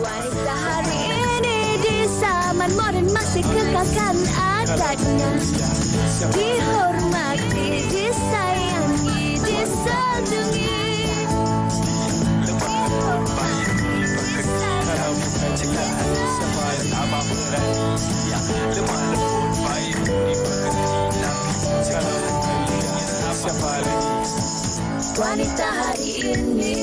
Wanita hari ini di zaman modern masih kekalkan adatnya. Dihormati, disayangi, disanjungi. Wanita hari ini.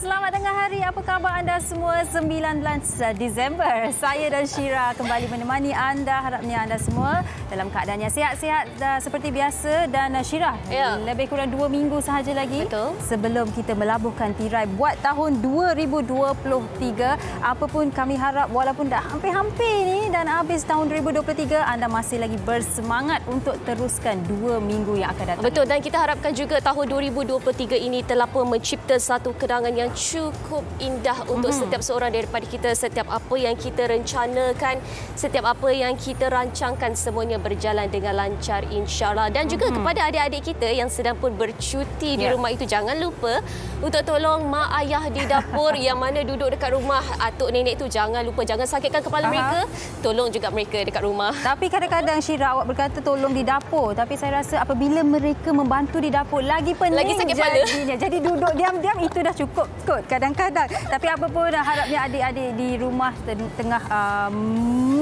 Selamat tengah hari, apa khabar anda semua? 19 Disember. Saya dan Syira kembali menemani anda. Harapnya anda semua dalam keadaan yang sihat-sihat seperti biasa. Dan Syira, lebih kurang 2 minggu sahaja lagi sebelum kita melabuhkan tirai buat tahun 2023. Apapun kami harap, walaupun dah hampir-hampir ni dan habis tahun 2023, anda masih lagi bersemangat untuk teruskan 2 minggu yang akan datang. Betul, dan kita harapkan juga tahun 2023 ini telah pun mencipta satu kenangan yang cukup indah untuk setiap seorang daripada kita. Setiap apa yang kita rencanakan, setiap apa yang kita rancangkan, semuanya berjalan dengan lancar, insya-Allah. Dan juga kepada adik-adik kita yang sedang pun bercuti di rumah itu, jangan lupa untuk tolong mak ayah di dapur yang mana duduk dekat rumah atuk nenek tu, jangan lupa, jangan sakitkan kepala mereka. Tolong juga mereka dekat rumah. Tapi kadang-kadang Syira, awak berkata tolong di dapur, tapi saya rasa apabila mereka membantu di dapur lagi pening, lagi sakit kepala. Jadi duduk diam-diam itu dah cukup kot kadang-kadang. Tapi apa pun, harapnya adik-adik di rumah tengah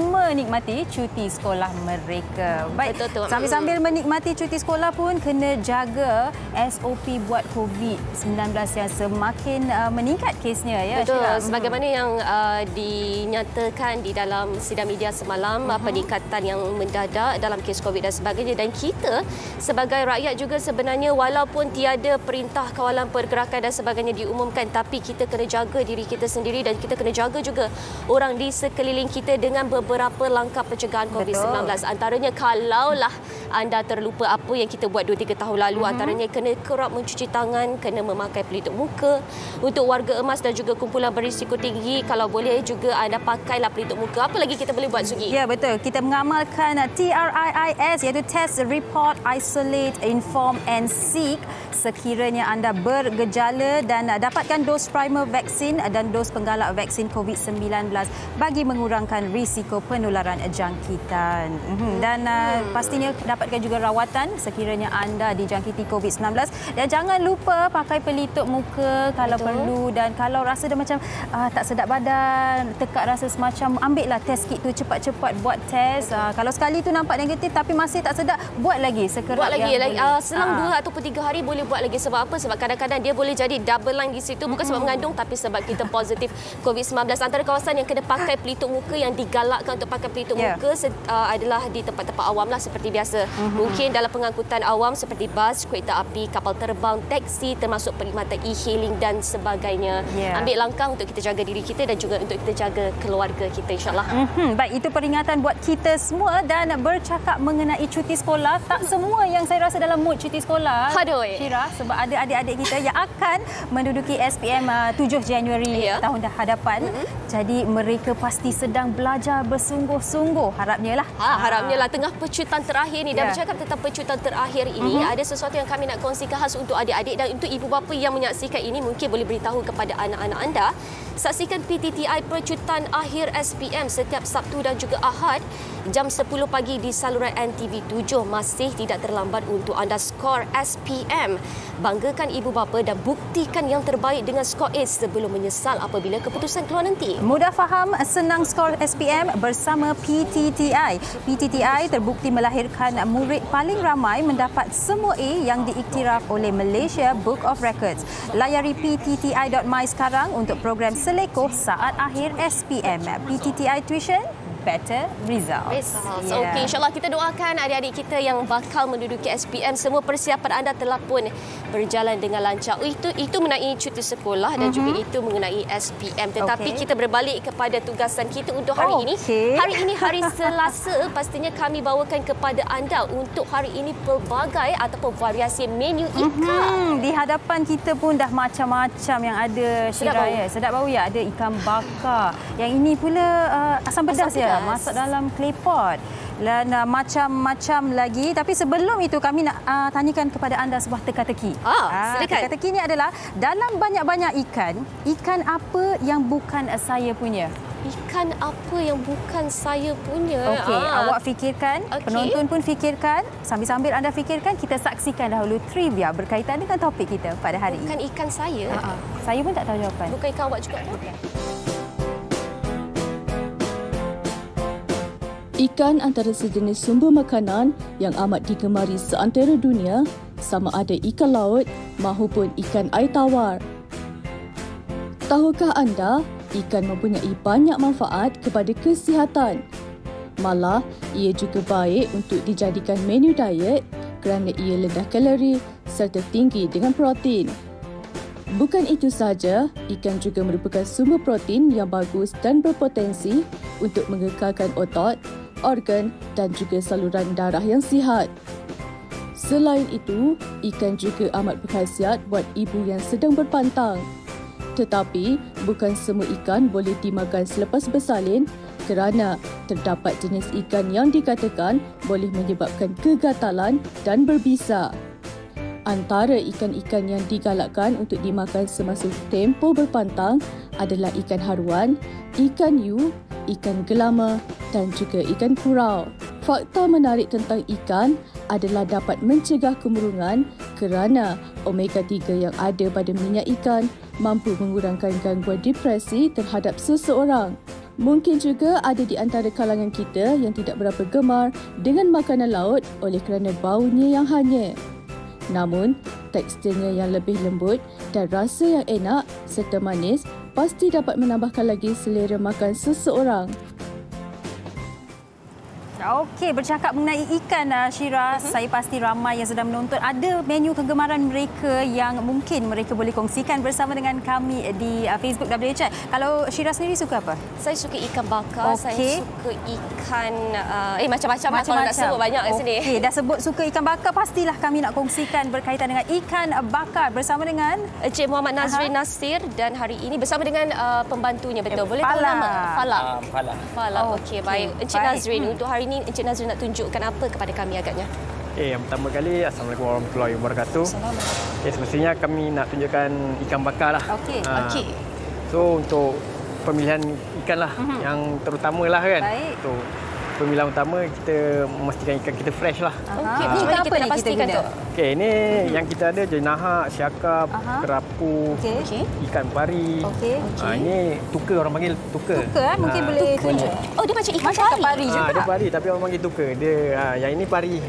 menikmati cuti sekolah mereka. Baik, sambil-sambil menikmati cuti sekolah pun kena jaga SOP buat COVID-19 yang semakin meningkat kesnya, ya. Betul, Syira? sebagaimana yang dinyatakan di dalam sidang media semalam, peningkatan yang mendadak dalam kes COVID dan sebagainya. Dan kita sebagai rakyat juga sebenarnya, walaupun tiada perintah kawalan pergerakan dan sebagainya diumumkan, tapi kita kena jaga diri kita sendiri dan kita kena jaga juga orang di sekeliling kita dengan beberapa langkah pencegahan COVID-19. Antaranya, kalaulah anda terlupa apa yang kita buat 2-3 tahun lalu, antaranya kena kerap mencuci tangan, kena memakai pelitup muka. Untuk warga emas dan juga kumpulan berisiko tinggi, kalau boleh juga anda pakailah pelitup muka. Apa lagi kita boleh buat, Sugi? Ya, betul. Kita mengamalkan TRIIS, iaitu Test, Report, Isolate, Inform and Seek sekiranya anda bergejala, dan dapatkan dos primer vaksin dan dos penggalak vaksin COVID-19 bagi mengurangkan risiko penularan jangkitan. Dan pastinya dapatkan juga rawatan sekiranya anda dijangkiti COVID-19. Dan jangan lupa pakai pelitup muka kalau perlu, dan kalau rasa dah macam tak sedap badan, tekak rasa semacam, ambillah test kit tu cepat-cepat buat test. Kalau sekali tu nampak negatif tapi masih tak sedap, buat lagi sekerap selang 2 ataupun 3 hari boleh buat lagi. Sebab apa? Sebab kadang-kadang dia boleh jadi double line di situ, bukan sebab mengandung tapi sebab kita positif COVID-19. Antara kawasan yang kena pakai pelitup muka, yang digalakkan untuk pakai pelitup muka adalah di tempat-tempat awam lah, seperti biasa. Mungkin dalam pengangkutan awam seperti bas, kereta api, kapal terbang, teksi, termasuk perkhidmatan e-hailing dan sebagainya. Ambil langkah untuk kita jaga diri kita dan juga untuk kita jaga keluarga kita, insya-Allah. Baik, itu peringatan buat kita semua. Dan bercakap mengenai cuti sekolah, tak semua yang saya rasa dalam mood cuti sekolah, Syira, sebab ada adik-adik kita yang akan menduduki SPM 7 Januari tahun hadapan. Jadi mereka pasti sedang belajar bersungguh-sungguh, harapnya lah. Harapnya lah. Tengah pecutan terakhir ni, dan bercakap tentang pecutan terakhir ini, ada sesuatu yang kami nak kongsikan khas untuk adik-adik dan untuk ibu bapa yang menyaksikan ini. Mungkin boleh beritahu kepada anak-anak anda. Saksikan PTTI pecutan akhir SPM setiap Sabtu dan juga Ahad jam 10 pagi di saluran NTV 7. Masih tidak terlambat untuk anda skor SPM. Banggakan ibu bapa dan buktikan yang terbaik dengan skor A sebelum menyesal apabila keputusan keluar nanti. Mudah faham, senang skor SPM bersama PTTI. PTTI terbukti melahirkan murid paling ramai mendapat semua A yang diiktiraf oleh Malaysia Book of Records. Layari ptti.my sekarang untuk program selekoh saat akhir SPM. PTTI Tuition, better results. Okey, insya-Allah kita doakan adik-adik kita yang bakal menduduki SPM, semua persiapan anda telah pun berjalan dengan lancar. Itu mengenai cuti sekolah dan juga itu mengenai SPM. Tetapi kita berbalik kepada tugasan kita untuk hari ini. Hari ini hari Selasa, pastinya kami bawakan kepada anda untuk hari ini pelbagai ataupun variasi menu ikan. Di hadapan kita pun dah macam-macam yang ada, Syira. Sedap bau ya. Ada ikan bakar. Yang ini pula asam pedas ya, masak dalam clay pot. Dan macam-macam lagi. Tapi sebelum itu kami nak tanyakan kepada anda sebuah teka-teki. Silakan. Teka-teki ni adalah dalam banyak-banyak ikan apa yang bukan saya punya? Ikan apa yang bukan saya punya? Okey, awak fikirkan, penonton pun fikirkan. Sambil-sambil anda fikirkan, kita saksikan dahulu trivia berkaitan dengan topik kita pada hari Bukan ini. ikan saya. Saya pun tak tahu jawapan. Bukan ikan awak juga. Ikan antara sejenis sumber makanan yang amat digemari seantero dunia, sama ada ikan laut mahupun ikan air tawar. Tahukah anda, ikan mempunyai banyak manfaat kepada kesihatan. Malah, ia juga baik untuk dijadikan menu diet kerana ia rendah kalori serta tinggi dengan protein. Bukan itu sahaja, ikan juga merupakan sumber protein yang bagus dan berpotensi untuk mengekalkan otot, organ dan juga saluran darah yang sihat. Selain itu, ikan juga amat berkhasiat buat ibu yang sedang berpantang. Tetapi, bukan semua ikan boleh dimakan selepas bersalin kerana terdapat jenis ikan yang dikatakan boleh menyebabkan kegatalan dan berbisa. Antara ikan-ikan yang digalakkan untuk dimakan semasa tempoh berpantang adalah ikan haruan, ikan hiu, ikan gelama dan juga ikan kurau. Fakta menarik tentang ikan adalah dapat mencegah kemurungan kerana omega 3 yang ada pada minyak ikan mampu mengurangkan gangguan depresi terhadap seseorang. Mungkin juga ada di antara kalangan kita yang tidak berapa gemar dengan makanan laut oleh kerana baunya yang hanyir. Namun, teksturnya yang lebih lembut dan rasa yang enak serta manis pasti dapat menambahkan lagi selera makan seseorang. Okey, bercakap mengenai ikan, Syira, saya pasti ramai yang sedang menonton. Ada menu kegemaran mereka yang mungkin mereka boleh kongsikan bersama dengan kami di Facebook WHI. Kalau Syira sendiri suka apa? Saya suka ikan bakar, saya suka ikan macam-macam lah kalau nak sebut banyak kat sini. Okey, dah sebut suka ikan bakar, pastilah kami nak kongsikan berkaitan dengan ikan bakar bersama dengan Encik Muhammad Nazrin Nasir dan hari ini bersama dengan pembantunya, betul? Boleh tahu nama? Fala. Okey, baik. Encik Nazrin, untuk hari ini Encik Nazrin nak tunjukkan apa kepada kami agaknya? Okey, yang pertama kali, Assalamualaikum warahmatullahi wabarakatuh. Assalamualaikum. Okey, semestinya kami nak tunjukkan ikan bakar lah. Okey. So, untuk pemilihan ikan lah yang terutama lah kan. Baik. So, pemilihan utama kita memastikan ikan kita fresh lah. Okey, Ni macam mana apa kita ni nak pastikan kita tu? guna? Okey, ini yang kita ada jenahak, syakap, kerapu, Okey. ikan pari. Okey. Ini tuka, orang panggil tuka. Tuka, mungkin boleh tunjuk. Oh, dia macam ikan Macam ikan pari juga. Dia pari tapi orang panggil tuka. Dia yang ini pari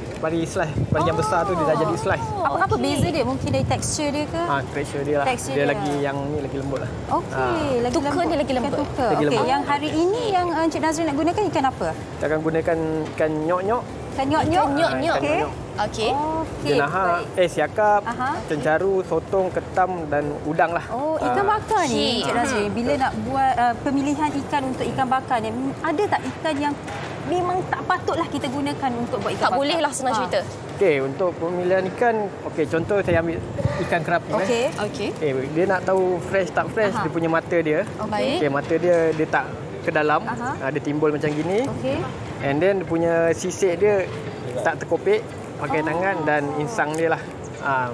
slice. Pari yang besar tu dia dah jadi slice. Apa beza dia? Mungkin dari tekstur dia ke? Tekstur dia lah. Tekstur dia dia. lagi yang ni lagi lembut lah. Okey, lagi Tuka lembut. dia lagi lembut. Ikan tuka. Lagi Okey, lembut. yang hari ini yang Encik Nazrin nak gunakan ikan apa? Kita akan gunakan ikan nyok-nyok. Ikan nyok-nyok. Nyok-nyok. Okey. Okey. Okey. Jenahak, siakap, cencaru, sotong, ketam dan udang lah. Oh, ikan bakar ni, Okey. Encik Nazrin, bila nak buat pemilihan ikan untuk ikan bakar ni, ada tak ikan yang memang tak patutlah kita gunakan untuk buat ikan Tak bakar? boleh lah senang cerita. Okey, untuk pemilihan ikan, contoh saya ambil ikan kerapu. Okey. Okey. Dia nak tahu fresh tak fresh, dia punya mata dia. Baik. Mata dia tak ke dalam, dia timbul macam gini. Okey. And then dia punya sisik dia tak terkopek, pakai tangan dan insang dia lah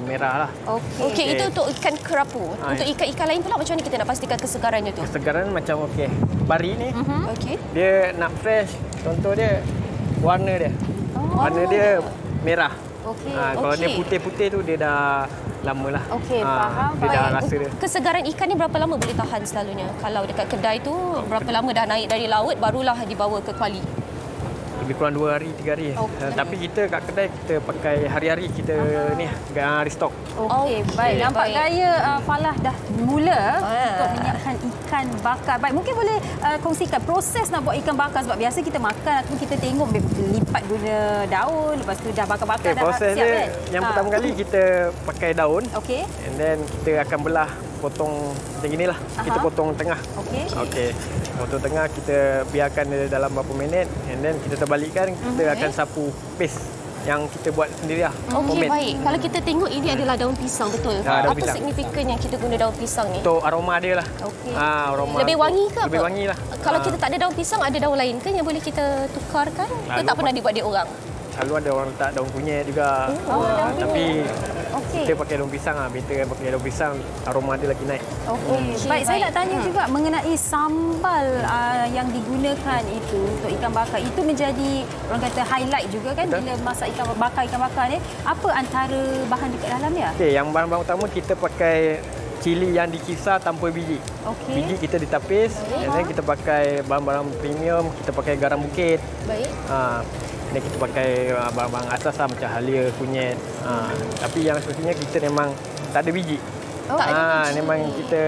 merah lah. Okey, itu untuk ikan kerapu. Untuk ikan-ikan lain pula macam mana kita nak pastikan kesegarannya tu? Kesegaran macam pari ni, Okey. dia nak fresh, contoh dia warna dia. Warna dia merah. Okey. Kalau dia Okey. putih-putih tu dia dah lama lah. Okey, faham. Dia dah Baik. rasa dia. Kesegaran ikan ni berapa lama boleh tahan selalunya? Kalau dekat kedai tu berapa lama dah naik dari laut barulah dibawa ke kuali? Lebih kurang 2 hari, 3 hari. Tapi kita kat kedai kita pakai hari-hari kita ni restock. Okey, baik. Nampak gaya Falah dah mula untuk menyiapkan ikan bakar. Baik, mungkin boleh kongsikan proses nak buat ikan bakar sebab biasa kita makan ataupun kita tengok lipat guna daun, lepas tu dah bakar-bakar dah Proses siap dia kan? yang pertama kali kita pakai daun. Okey. And then kita akan belah, potong macam inilah. Kita potong tengah. Okey. Potong tengah, kita biarkan dia dalam berapa minit and then kita terbalikkan, kita akan sapu paste. yang kita buat sendiri lah. Okey, baik. Kalau kita tengok ini adalah daun pisang, betul? Daun Apa pisang. signifikan yang kita guna daun pisang ni? Untuk aroma dia lah. Okey. Aroma Lebih wangi ke apa? Lebih wangi lah. Kalau kita tak ada daun pisang, ada daun lain ke yang boleh kita tukarkan? Ke Lalu tak pernah dibuat dia orang? Selalu ada orang letak daun kunyit juga. Tapi Okey. kita pakai daun pisang lah. Better kan pakai daun pisang, aroma dia lagi naik. Okey. Baik, saya nak tanya juga mengenai sambal yang digunakan itu untuk ikan bakar. Itu menjadi orang kata highlight juga kan bila masak ikan bakar ni. Apa antara bahan dekat dalamnya? Okey, yang bahan-bahan utama kita pakai cili yang dikisar tanpa biji. Okey. Biji kita ditapis, dan kita pakai bahan-bahan premium, kita pakai garam bukit. Baik. Dan kita pakai barang-barang asas lah, macam halia, kunyit. Tapi yang semestinya kita memang tak ada biji. Tak ada biji. Memang kita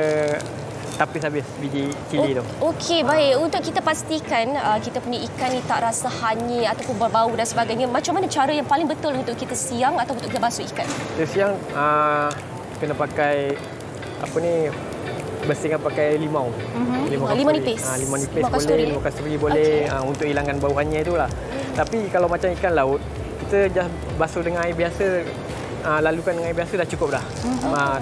tapis habis biji cili tu. Okey, baik. Untuk kita pastikan kita punya ikan ni tak rasa hanyir ataupun berbau dan sebagainya, macam mana cara yang paling betul untuk kita siang atau untuk kita basuh ikan? Kita siang kena pakai bersihkan pakai limau. Limau nipis. Limau nipis Limau boleh, kasturi. limau kasturi boleh untuk hilangkan bau hanyir itulah. Tapi kalau macam ikan laut, kita just basuh dengan air biasa, lalukan dengan air biasa dah cukup dah.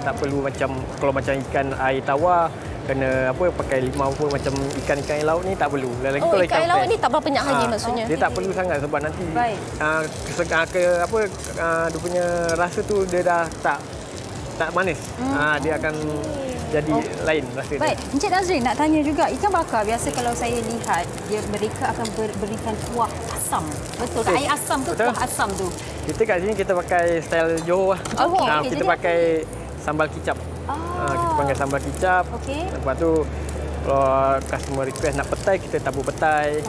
Tak perlu macam kalau macam ikan air tawar kena pakai limau pun, macam ikan-ikan laut ni tak perlu. Lagi kalau ikan laut fresh, ni tak berapa banyak hanyir maksudnya? dia tak perlu sangat sebab nanti dia punya rasa tu dia dah tak manis. Dia akan jadi lain rasa dia. Baik, Encik Nazrin nak tanya juga, ikan bakar biasa kalau saya lihat mereka akan berikan kuah asam. Betul tak? Air asam tu, Betul. kuah asam tu. Kita kat sini kita pakai style Johor lah. Okey, Kita jadi pakai sambal kicap. Kita pakai sambal kicap. Okey. Lepas tu kalau customer request nak petai, kita tabur petai.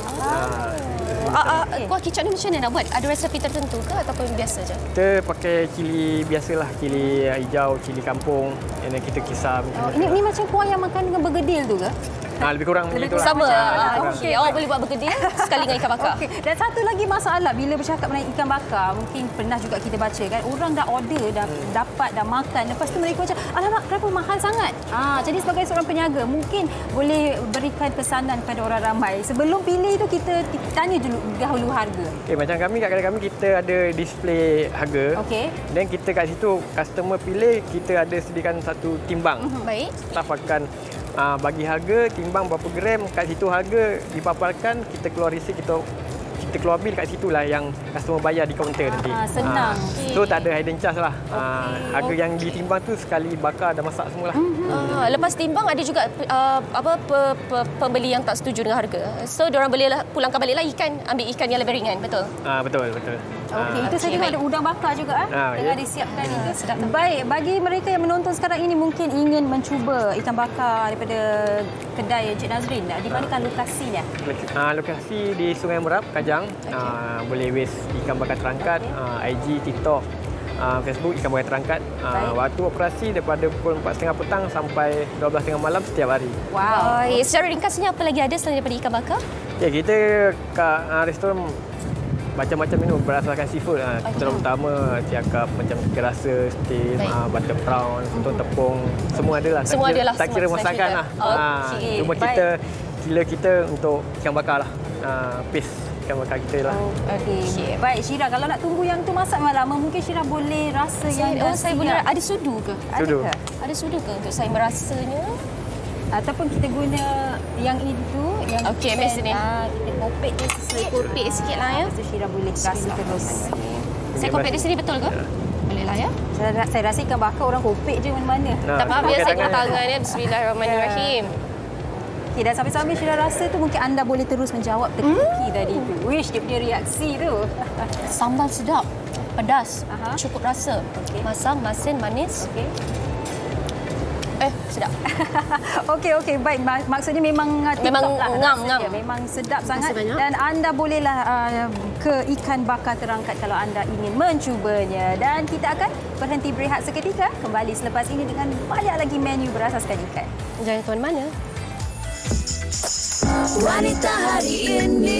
Kuah kicap ni macam mana nak buat? Ada resepi tertentu ke ataupun biasa je? Kita pakai cili biasalah, cili hijau, cili kampung. Dan kita kisar macam tu. Ini macam kuah yang makan dengan bergedil tu ke? Lebih kurang macam itulah. Sama. Kurang. Okey, awak boleh buat bergedil sekali dengan ikan bakar. Okey. Dan satu lagi masalah bila bercakap mengenai ikan bakar, mungkin pernah juga kita baca kan, orang dah order, dah dapat, dah makan. Lepas tu mereka macam, alamak kenapa mahal sangat? Jadi sebagai seorang peniaga, mungkin boleh berikan pesanan kepada orang ramai. Sebelum pilih tu kita tanya dahulu harga. Okey, macam kami kat kedai kami kita ada display harga. Okey. Dan kita kat situ customer pilih, kita ada sediakan satu timbang. Baik. Staff akan bagi harga, timbang berapa gram, kat situ harga dipaparkan, kita keluar receipt, kita keluar bil kat situlah yang customer bayar di kaunter nanti. Senang. So tak ada hidden charge lah. Harga yang ditimbang tu sekali bakar dah masak semualah. Lepas timbang ada juga pembeli yang tak setuju dengan harga. So diorang boleh pulangkan baliklah ikan, ambil ikan yang lebih ringan, betul? Betul. Okey, itu saya tengok ada udang bakar juga tengah disiapkan itu. Sedap. Baik, bagi mereka yang menonton sekarang ini mungkin ingin mencuba ikan bakar daripada kedai Encik Nazrin, di manakah lokasinya? Lokasi di Sungai Merap, Kajang. Boleh waste ikan bakar terangkat, IG, TikTok, Facebook ikan bakar terangkat. Waktu operasi daripada pukul 4.30 petang sampai 12.30 malam setiap hari. Wow. Secara ringkasnya apa lagi ada selain daripada ikan bakar? Ya, kita kat restoran macam-macam menu berdasarkan seafood. Kita utama tiakap macam ikan rasa, steam, butter prawn, soto tepung, semua adalah. Semua adalah. Tak kira masakan lah. Cuma kita untuk ikan bakar lah. Paste ikan bakar kita lah. Okey. Baik, Syira, kalau nak tunggu yang tu masak memang lama, mungkin Syira boleh rasa yang dah saya siap. boleh ada sudu ke? Sudu. Ada sudu ke untuk saya merasanya? Ataupun kita guna yang itu, yang Okey, ambil sini. kita kopek dia sesuai Kopek sikitlah ya. So Syira boleh rasa terus. Saya kopek di sini betul ke? Bolehlah ya. Saya rasa ikan bakar orang kopek je mana-mana. Tak apa, biar saya guna tangan ya. Bismillahirrahmanirrahim. Okey, dan sambil-sambil Syira rasa tu mungkin anda boleh terus menjawab teki tadi tu. Wish dia punya reaksi tu. Sambal sedap, pedas, cukup rasa. Masam, masin, manis. Okey. Sedap. Okey, baik. Maksudnya memang Memang ngam. ngam. Memang sedap sangat. banyak. Dan anda bolehlah ke ikan bakar terangkat kalau anda ingin mencubanya. Dan kita akan berhenti berehat seketika. Kembali selepas ini dengan banyak lagi menu berasaskan ikan. Jangan ke mana-mana. Wanita hari ini.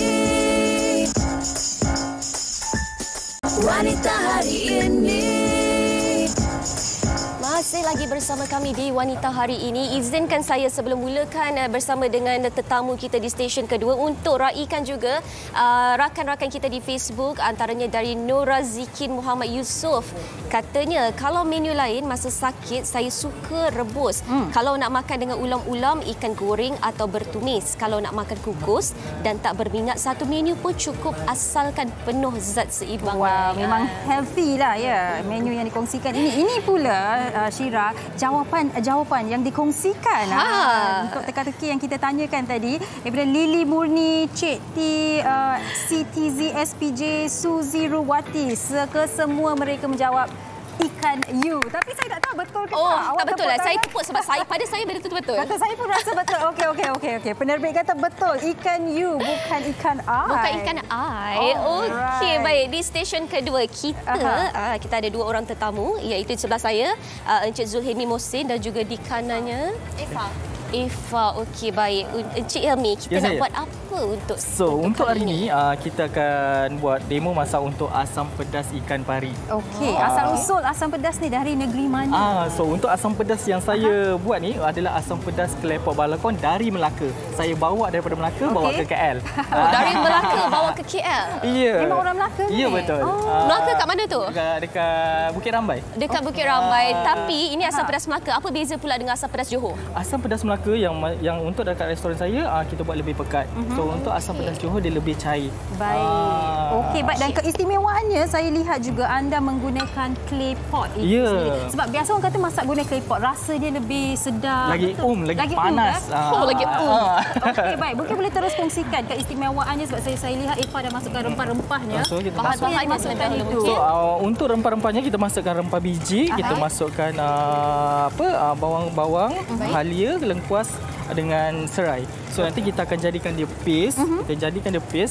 Masih lagi bersama kami di Wanita Hari ini. Izinkan saya sebelum mulakan bersama dengan tetamu kita di stesen kedua untuk raikan juga rakan-rakan kita di Facebook, antaranya dari Nora Zikin Muhammad Yusof. Katanya, kalau menu lain masa sakit saya suka rebus. Kalau nak makan dengan ulam-ulam, ikan goreng atau bertumis. Kalau nak makan kukus dan tak berminyak, satu menu pun cukup asalkan penuh zat seimbang. Wow, memang healthy lah ya menu yang dikongsikan ini. Ini pula Syira, jawapan yang dikongsikan untuk teka-teki yang kita tanyakan tadi daripada Lily Murni, Cik T, CTZ SPJ, Suzy Ruwati. Semua mereka menjawab ikan you. Tapi saya tak tahu betul ke tak. Tak betul lah. Saya tepuk sebab pada saya benda tu betul. Kata saya pun rasa betul. Okey. Penerbit kata betul. Ikan you, bukan ikan I. Bukan ikan I. Okey, baik. Di stesen kedua kita ada dua orang tetamu, iaitu di sebelah saya Encik Zulhemi Mohsin dan juga di kanannya Eva. Okey, baik. Encik Helmi, kita nak buat apa untuk hari ini kita akan buat demo masak untuk asam pedas ikan pari. Okey, asal-usul asam pedas ni dari negeri mana? Untuk asam pedas yang saya buat ni adalah asam pedas kelepok balakon dari Melaka. Saya bawa daripada Melaka bawa ke KL. Dari Melaka bawa ke KL. Ya. Memang orang Melaka ni? Ya, betul. Melaka kat mana tu? Dekat Bukit Rambai. Dekat Bukit Rambai. Tapi ini asam pedas Melaka. Apa beza pula dengan asam pedas Johor? Asam pedas Melaka yang untuk dekat restoran saya kita buat lebih pekat. So untuk asam pedas Johor dia lebih cair. Baik. Okey, baik. Dan keistimewaannya saya lihat juga anda menggunakan clay pot itu sendiri. Sebab biasa orang kata masak guna clay pot rasa dia lebih sedap. Lagi panas. Lagi Okey, baik. Mungkin boleh terus kongsikan keistimewaannya sebab saya lihat Eva dah masukkan rempah-rempahnya. Bahan-bahan yang dimasukkan itu. Untuk rempah-rempahnya kita masukkan rempah biji, kita masukkan bawang-bawang, halia, lengkuas dengan serai. So nanti kita akan jadikan dia paste.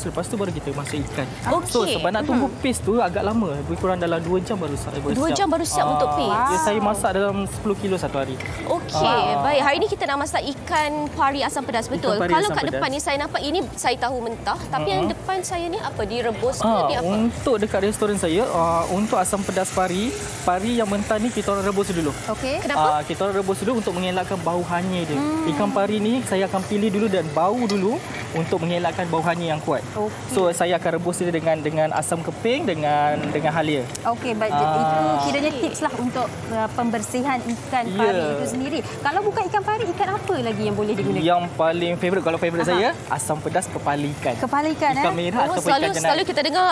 Lepas tu baru kita masuk ikan. So sebab nak tunggu paste tu agak lama, lebih kurang dalam 2 jam baru siap. 2 jam baru siap untuk paste. Saya masak dalam 10 kilo satu hari. Okey, baik. Hari ini kita nak masak ikan pari asam pedas, betul? Kalau kat depan ni saya nampak ini saya tahu mentah, tapi yang depan saya ni apa, direbus ke dia apa? Untuk dekat restoran saya, untuk asam pedas pari yang mentah ni kita orang rebus dulu. Okey. Kenapa? Kita orang rebus dulu untuk mengelakkan bau hanyir dia. Ikan pari ni saya akan pilih dulu dan bau dulu untuk mengelakkan bau hanyir yang kuat. So saya akan rebus dia dengan asam keping dengan halia. Okey, baik. Itu kiranya tips lah untuk pembersihan ikan pari itu sendiri. Kalau bukan ikan pari, ikan apa lagi yang boleh digunakan? Yang paling favourite, kalau favourite saya, asam pedas kepala ikan. Kepala ikan, ikan merah ataupun ikan jenang. Selalu kita dengar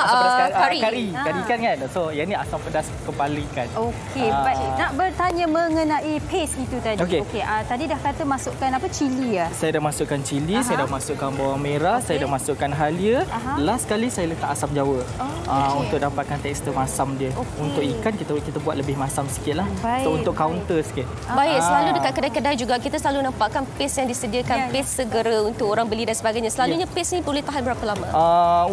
kari ikan kan. So yang ni asam pedas kepala ikan. Okey, baik. Nak bertanya mengenai paste itu tadi. Okey, tadi dah kata masukkan apa, cili ya? Saya dah masukkan cili, saya dah masukkan bawang merah, saya dah masukkan halia. Last kali saya letak asam jawa. Untuk dapatkan tekstur masam dia. Untuk ikan kita buat lebih masam sikitlah. So untuk counter sikit. Baik, selalu dekat kedai-kedai juga kita selalu nampakkan paste yang disediakan, paste segera untuk orang beli dan sebagainya. Selalunya paste ni boleh tahan berapa lama?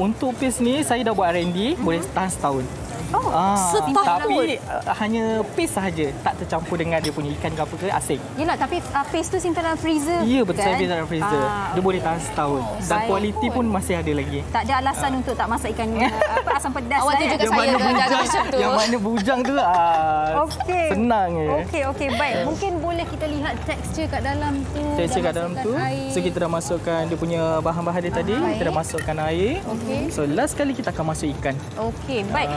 Untuk paste ni saya dah buat R&D, boleh tahan setahun. Setahun. Tapi hanya paste sahaja, tak tercampur dengan dia punya ikan ke apa ke asing. Yelah, tapi paste tu simpan dalam freezer. Ya, betul. Kan? Saya dalam freezer. Dia boleh tahan setahun. Dan kualiti pun masih ada lagi. Tak ada alasan untuk tak masak ikan asam pedas. Awak tu juga saya jaga macam tu. Yang mana bujang tu senang je. Okey, baik. Mungkin boleh kita lihat tekstur kat dalam tu. Tekstur kat dalam tu. So kita dah masukkan dia punya bahan-bahan dia tadi. Kita dah masukkan air. So last kali kita akan masuk ikan. Okey, baik.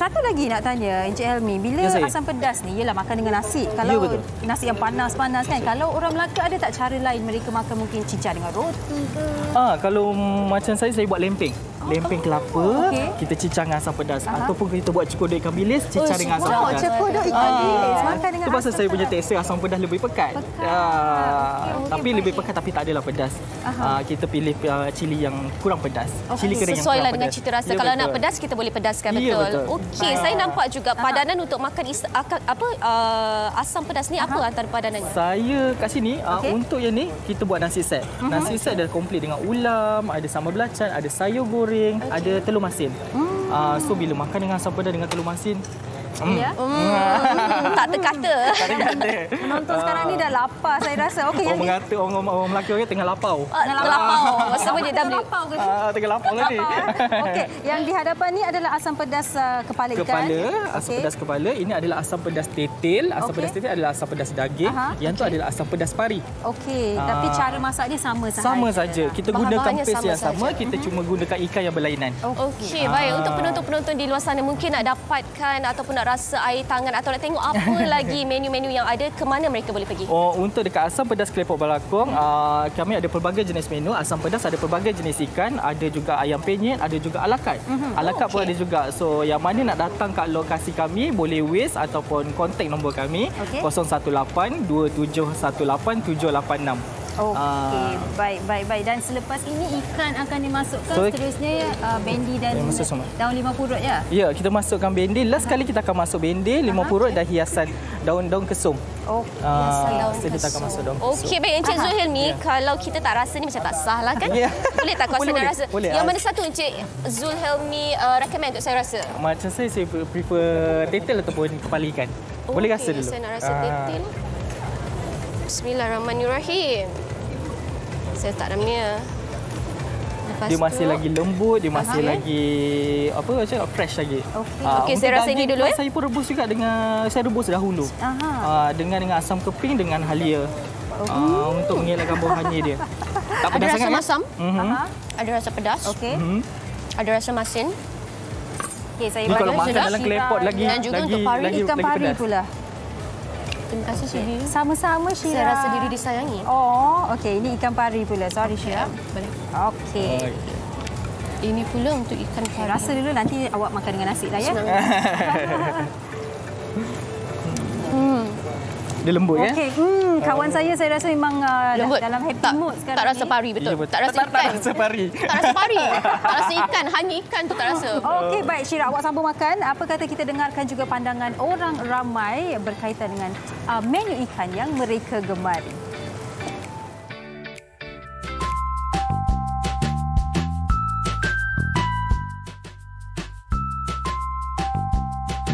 Satu lagi nak tanya Encik Helmi, bila asam pedas ni ialah makan dengan nasi. Kalau nasi yang panas-panas kan, kalau orang Melaka ada tak cara lain mereka makan, mungkin cicah dengan roti ke? Kalau macam saya buat lempeng. Lempeng kelapa, kita cicah dengan asam pedas. Ataupun kita buat cekodok ikan bilis, cicah dengan asam pedas. Cekodok ikan bilis, makan dengan itu pasal saya punya tekstur asam pedas lebih pekat. Tapi lebih pekat tapi tak adalah pedas. Kita pilih cili yang kurang pedas. Cili kering yang kurang pedas. Sesuai lah dengan cita rasa. Kalau nak pedas, kita boleh pedaskan, betul. Okey, saya nampak juga padanan untuk makan asam pedas ni apa antara padanannya? Saya kat sini, untuk yang ni, kita buat nasi set. Nasi set dah komplit dengan ulam, ada sambal belacan, ada sayur goreng, ada telur masin. So bila makan dengan asam pedas dengan telur masin, Ya. Tak terkata. Tak ada kata. Penonton sekarang ni dah lapar saya rasa. Okey, Orang mengata orang Melaka orang tengah lapau. Lapau. Sama je W. lapar ke? Tengah lapau lah ni. Okey, yang di hadapan ni adalah asam pedas kepala ikan. Kepala, asam Okey. pedas kepala. Ini adalah asam pedas tetel. Asam Okey. pedas tetel adalah asam pedas daging. Aha. Yang tu adalah asam pedas pari. Okey, tapi cara masak dia sama sahaja. Sama saja. Kita gunakan Bahan-bahannya paste yang sama sama, saja. kita cuma gunakan ikan yang berlainan. Okey, baik. Untuk penonton-penonton di luar sana mungkin nak dapatkan ataupun nak rasa air tangan atau nak tengok apa lagi menu-menu yang ada, ke mana mereka boleh pergi? Oh, untuk dekat asam pedas Kelepok Balakong, kami ada pelbagai jenis menu. Asam pedas ada pelbagai jenis ikan, ada juga ayam penyet, ada juga alakat. Alakat pun ada juga. So, yang mana nak datang kat lokasi kami, boleh waste ataupun kontak nombor kami, Okey. 018 2718 786. Okey, baik. Dan selepas ini ikan akan dimasukkan, So, seterusnya bendi dan masuk semua. daun limau purut ya? Ya, kita masukkan bendi. Last kali kita akan masuk bendi, limau purut dan hiasan daun-daun kesum. Okey, Kita akan masuk daun kesum. Okey, baik Encik Zulhil ni, kalau kita tak rasa ni macam tak sah lah kan? Ya. Boleh tak kuasa nak Boleh. rasa? Boleh. Yang mana satu Encik Zulhil ni recommend untuk saya rasa? Macam saya prefer tetel ataupun kepala ikan. Boleh rasa dulu. Saya nak rasa tetel. Bismillahirrahmanirrahim. Saya tak namanya. Dia masih lagi lembut, dia masih lagi apa macam fresh lagi. Okey. Okey, saya rasa ini dulu, Saya pun rebus juga saya rebus dahulu. Dengan asam keping dengan halia. Untuk mengelakkan bau hanyir dia. Tak Ada pedas rasa sangat. masam, ada rasa pedas, Okey. ada rasa masin. Okey, saya Ni kalau bagi makan sudah dalam kelepot lagi Dan juga untuk pari, ikan pari pedas. pula. Terima kasih Syiri. Sama-sama Syira. Saya rasa diri disayangi. Oh, okey, ini ikan pari pula. Sorry Syira. Boleh. Okey. Ini pula untuk ikan pari. Rasa dulu, nanti awak makan dengan nasi lah ya. Dia lembut ya. Okey, kawan saya rasa memang Lembut. dalam happy tak, mood sekarang tak rasa ni. pari betul. Ya, betul. Tak rasa Tak ikan. rasa pari. Tak rasa pari. Tak rasa ikan. Hanya ikan tu tak rasa. Okey, baik Syira, awak sambung makan. Apa kata kita dengarkan juga pandangan orang ramai berkaitan dengan menu ikan yang mereka gemari.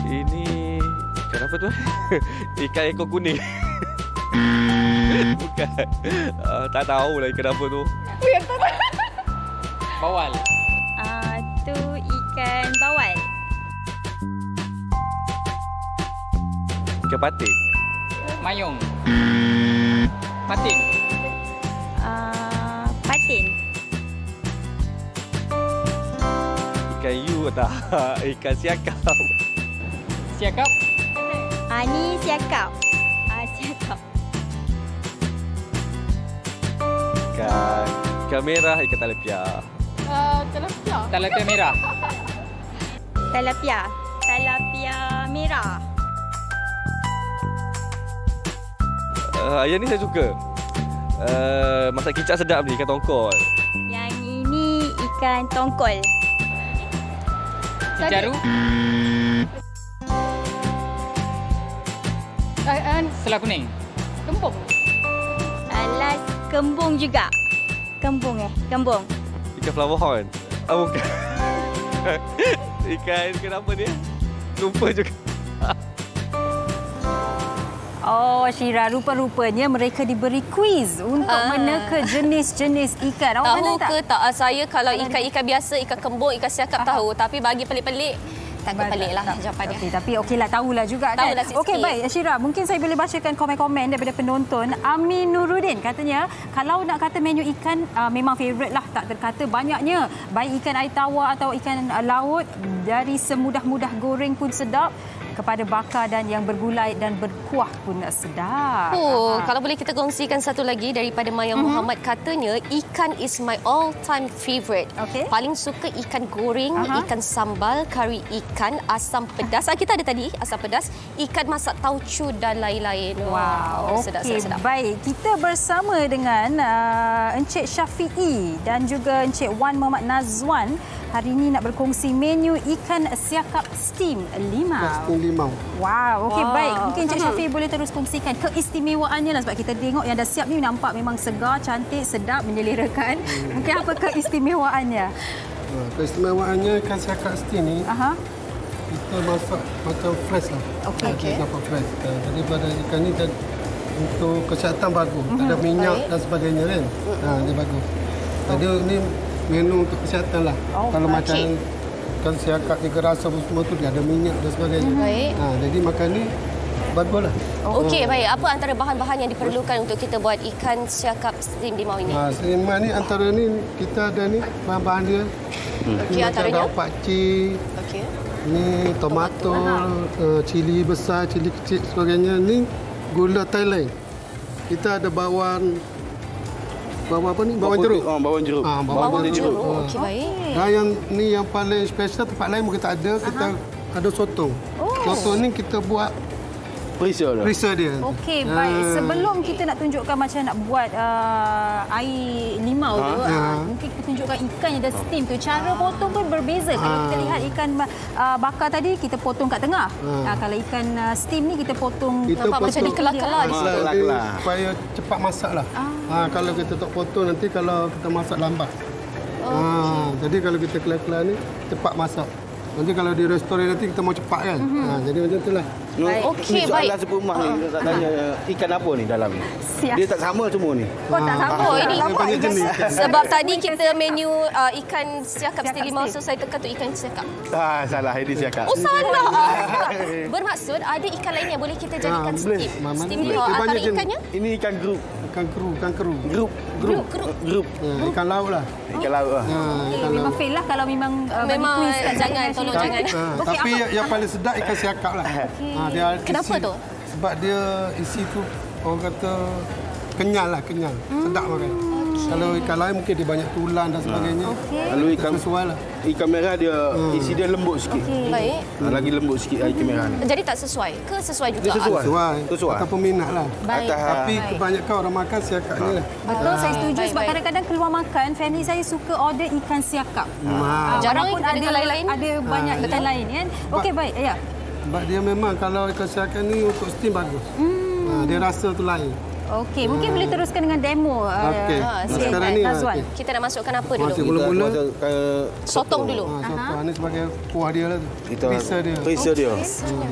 Ini ikan apa tu? Ikan ekor kuning. Bukan. Tak tahu lah ikan apa tu. Bawal. Tu ikan bawal. Ikan patin. Mayung. Patin. Patin. Ikan yu tak? Ikan siakap. Siakap. Ni siakap. Siakap. Ikan merah, ikan talepia. Tilapia merah. Tilapia. Tilapia merah. Yang ni saya suka. Masak kicap sedap ni, ikan tongkol. Yang ini ikan tongkol. Cicaru. Selah kuning. Kembung. Last kembung juga. Kembung. Ikan flower horn. Bukan. Ikan apa ni? Lupa juga. Oh, Syira, rupa-rupanya mereka diberi kuis untuk meneka jenis-jenis ikan. Awak Tahu pandai tak? ke tak? Saya kalau ikan-ikan biasa, ikan kembung, ikan siakap tahu. Tapi bagi pelik-pelik, takut pelik lah jawapannya. Okay, tapi okeylah, tahulah juga kan. Tahulah sikit-sikit. Okey, baik Syira, mungkin saya boleh bacakan komen-komen daripada penonton. Amin Nuruddin katanya, kalau nak kata menu ikan memang favourite lah, tak terkata banyaknya. Baik ikan air tawar atau ikan laut, dari semudah-mudah goreng pun sedap, kepada bakar dan yang bergulai dan berkuah pun sedap. Kalau boleh kita kongsikan satu lagi daripada Maya Muhammad, katanya ikan is my all-time favourite. Okey. Paling suka ikan goreng, ikan sambal, kari ikan, asam pedas. Kita ada tadi asam pedas, ikan masak tauco dan lain-lain. Wow, sedap, okey, sedap. baik. Kita bersama dengan Encik Syafiee dan juga Encik Wan Muhammad Nazwan. Hari ini nak berkongsi menu ikan siakap steam limau. Wow, okey, baik. Mungkin Encik Syafiee boleh terus kongsikan keistimewaannya lah, sebab kita tengok yang dah siap ni nampak memang segar, cantik, sedap, menyelerakan. Mungkin apa keistimewaannya? Keistimewaannya ikan siakap steam ni, Aha. kita kita masak macam fresh lah. Okey. Dapat fresh. Jadi pada ikan ni untuk kesihatan bagus. Tak ada minyak dan sebagainya kan. Dia bagus. Jadi ni menu untuk kesihatan lah. Kalau macam kan siakap ikan rasa semua tu dia ada minyak dan sebagainya. Baik. Jadi makan ni baguslah. Okey, baik. Apa antara bahan-bahan yang diperlukan untuk kita buat ikan siakap steam limau ini? Steam limau ni antara ni kita ada ni bahan-bahan dia. Okey, antaranya daun pakcik. Okey. Ni tomato, cili besar, cili kecil sebagainya. Ni gula Thailand. Kita ada bawang apa ni? Bawang jeruk. Bawang jeruk. Bawang jeruk. Okey, baik. Dan yang ni yang paling special tempat lain mungkin tak ada. Kita ada sotong. Sotong ni kita buat perisa dia. Okey, baik. Sebelum kita nak tunjukkan macam nak buat air limau tu, mungkin kita tunjukkan ikan yang dah steam tu. Cara potong pun berbeza. Kalau kita lihat ikan bakar tadi, kita potong kat tengah. Kalau ikan steam ni, kita potong nampak macam dikelar-kelar di situ. Supaya cepat masak lah. Kalau kita tak potong, nanti kalau kita masak lambat. Jadi kalau kita kelar-kelar ni, cepat masak. Nanti kalau di restoran nanti kita mau cepat kan. Jadi macam itulah. Okey, baik. Soalan sepumah ni, saya tanya ikan apa ni dalam ni? Dia tak sama semua ni. tak sama. Ini banyak jenis. sebab tadi kita menu ikan siakap steam limau, so saya tekan tu ikan siakap. Salah, ini siakap. Oh, salah. Bermaksud ada ikan lain yang boleh kita jadikan steam. Steam limau. Antara ikannya? Ini ikan grup. Ikan keru. Grup. Ikan laut lah. Ikan laut lah. Memang fail lah kalau memang jangan, tolong jangan. Tapi yang paling sedap ikan siakap lah. Dia Kenapa tu? Sebab dia isi tu orang kata kenyal. Sedap makan. Kalau ikan lain mungkin dia banyak tulang dan sebagainya. Kalau ikan merah dia isi dia lembut sikit. Baik. Lagi lembut sikit ikan merah ni. Jadi tak sesuai ke sesuai juga? Sesuai. Ataupun minat lah. Baik. Tapi kebanyakan orang makan siakap ni lah. Betul, saya setuju sebab kadang-kadang keluar makan, family saya suka order ikan siakap. Jarang Walaupun ada lain-lain. Ada banyak ikan lain kan. Okey, baik. Ya. Sebab dia memang kalau ikan siakap ni untuk steam bagus. Dia rasa tu lain. Okey, mungkin boleh teruskan dengan demo. Okey. Sekarang ni Nazwan. Kita nak masukkan apa dulu? Mula-mula Sotong dulu. sotong ni sebagai kuah dia lah tu. Perisa dia.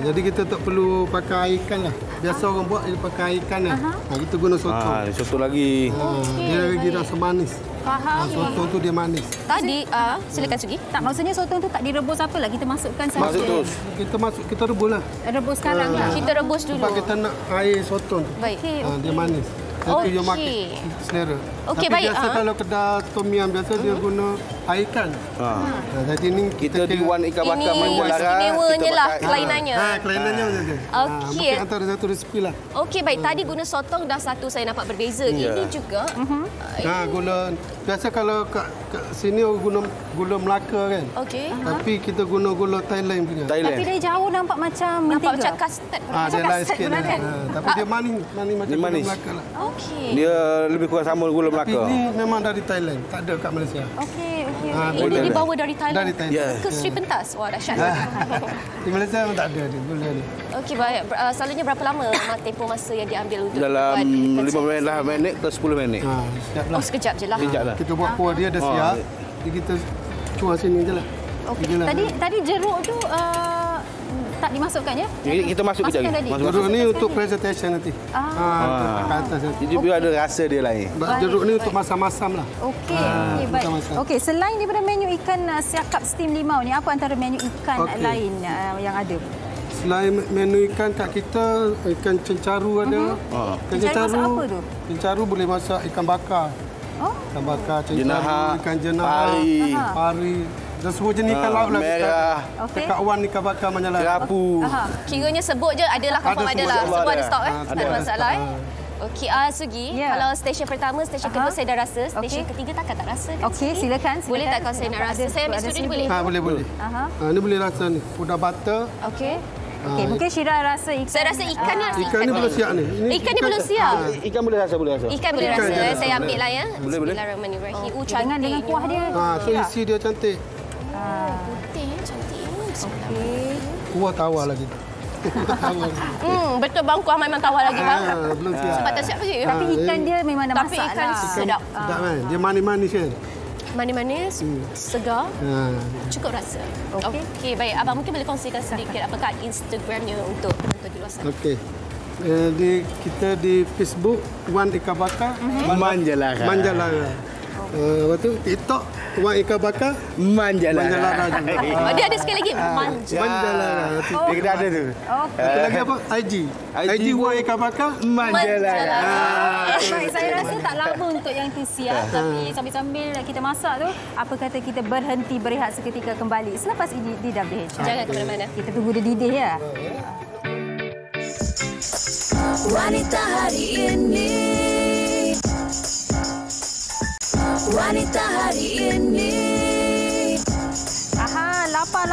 Jadi kita tak perlu pakai air ikan lah. Biasa orang buat dia pakai air ikan lah. Kita guna sotong. Sotong lagi. Dia lagi rasa manis. Faham. Sotong tu dia manis. Tadi, silakan Sugi. Tak, maksudnya sotong tu tak direbus apa lah. Kita masukkan saja. Masuk terus. Kita rebus lah. Rebus sekarang lah. Kita rebus dulu. Sebab kita nak air sotong tu. Baik. Dia manis. Itu dia makan selera. Okey, Tapi baik. biasa kalau kedai tom yum biasa dia guna air ikan. Jadi ni Kita diwan ikan bakar Ini banyak istimewanya lah, kelainannya. kelainannya macam tu. Okey. Mungkin antara satu resipi lah. Okey, baik. Tadi guna sotong dah satu saya nampak berbeza. Ini juga. Gula. Biasa kalau kat sini orang guna gula Melaka kan. Okey. Tapi kita guna gula Thailand punya. Tapi dari jauh nampak macam Nampak mentega. macam custard. Dia lain sikit lah. Tapi dia manis macam gula Melaka lah. Okey. Dia lebih kurang sama gula Tapi Melaka. ni memang dari Thailand. Tak ada kat Malaysia. Okey. Ini dibawa dari Thailand. Dari Thailand. Ke Sri Pentas. Wah, dahsyat. Di Malaysia memang tak ada dia gula ni. Okey, baik. Selalunya berapa lama tempoh masa yang diambil untuk Dalam buat 5 minit ke 10 minit. Siap lah. Oh, sekejap je lah. Sekejap lah. Kita buat kuah dia dah siap. Jadi kita cuah sini je lah. Okey. Tadi jeruk tu tak dimasukkan ya? Kita masuk kejap lagi. Jeruk ni untuk presentation nanti. Letak kat atas nanti. Jadi biar ada rasa dia lain. Jeruk ni untuk masam-masam lah. Okey, baik. Okey, selain daripada menu ikan siakap steam limau ni, apa antara menu ikan lain yang ada? Selain menu ikan kat kita, ikan cencaru ada. Ikan cencaru apa tu? Cencaru boleh masak ikan bakar. Ikan bakar, cencaru, ikan jenah, pari. Dan semua jenis ikan laut lah. Merah. Dekat wan ikan bakar Manyalah. Kerapu. Kiranya sebut je adalah confirm adalah. Semua ada stok Tak ada masalah Okey, Sugi, kalau stesen pertama, stesen kedua saya dah rasa, stesen ketiga tak rasa kan? Okey, silakan. Boleh tak kalau saya nak rasa? Saya ambil studio ni boleh? Boleh. Ni boleh rasa ni. Udah butter. Okey. Okey, mungkin Syira rasa ikan. Saya rasa ikan ni. Ikan ni belum siap ni. Ikan ni belum siap. Ikan boleh rasa. Ikan boleh rasa. Saya ambil lah ya. Boleh. Bismillahirrahmanirrahim. Jangan dengan kuah dia. So isi dia cantik. Putih, cantik. Okey. Kuah tawar lagi. Betul bang, kuah memang tawar lagi bang. Belum siap. Sebab tak siap lagi. Tapi ikan dia memang ada masak Tapi ikan lah. sedap. Sedap kan? Dia manis-manis kan? Manis-manis, segar, cukup rasa. Okey, baik. Abang mungkin boleh kongsikan sedikit apakah Instagramnya untuk penonton di luar sana? Okey. Kita di Facebook Wan Ikan Bakar Manjalara. Lepas tu TikTok Wan Ikan Bakar Manjalara. Dia ada sekali lagi Manjalara. Dia kena ada tu. Satu lagi apa? IG Wan Ikan Bakar Manjalara. Baik, saya rasa tak lama untuk yang tu siap. Tapi sambil-sambil kita masak tu, apa kata kita berhenti berehat seketika kembali selepas ini di WH. Jangan ke mana-mana. Kita tunggu dia didih ya. Wanita hari ini. Wanita hari ini. Aha, lapar.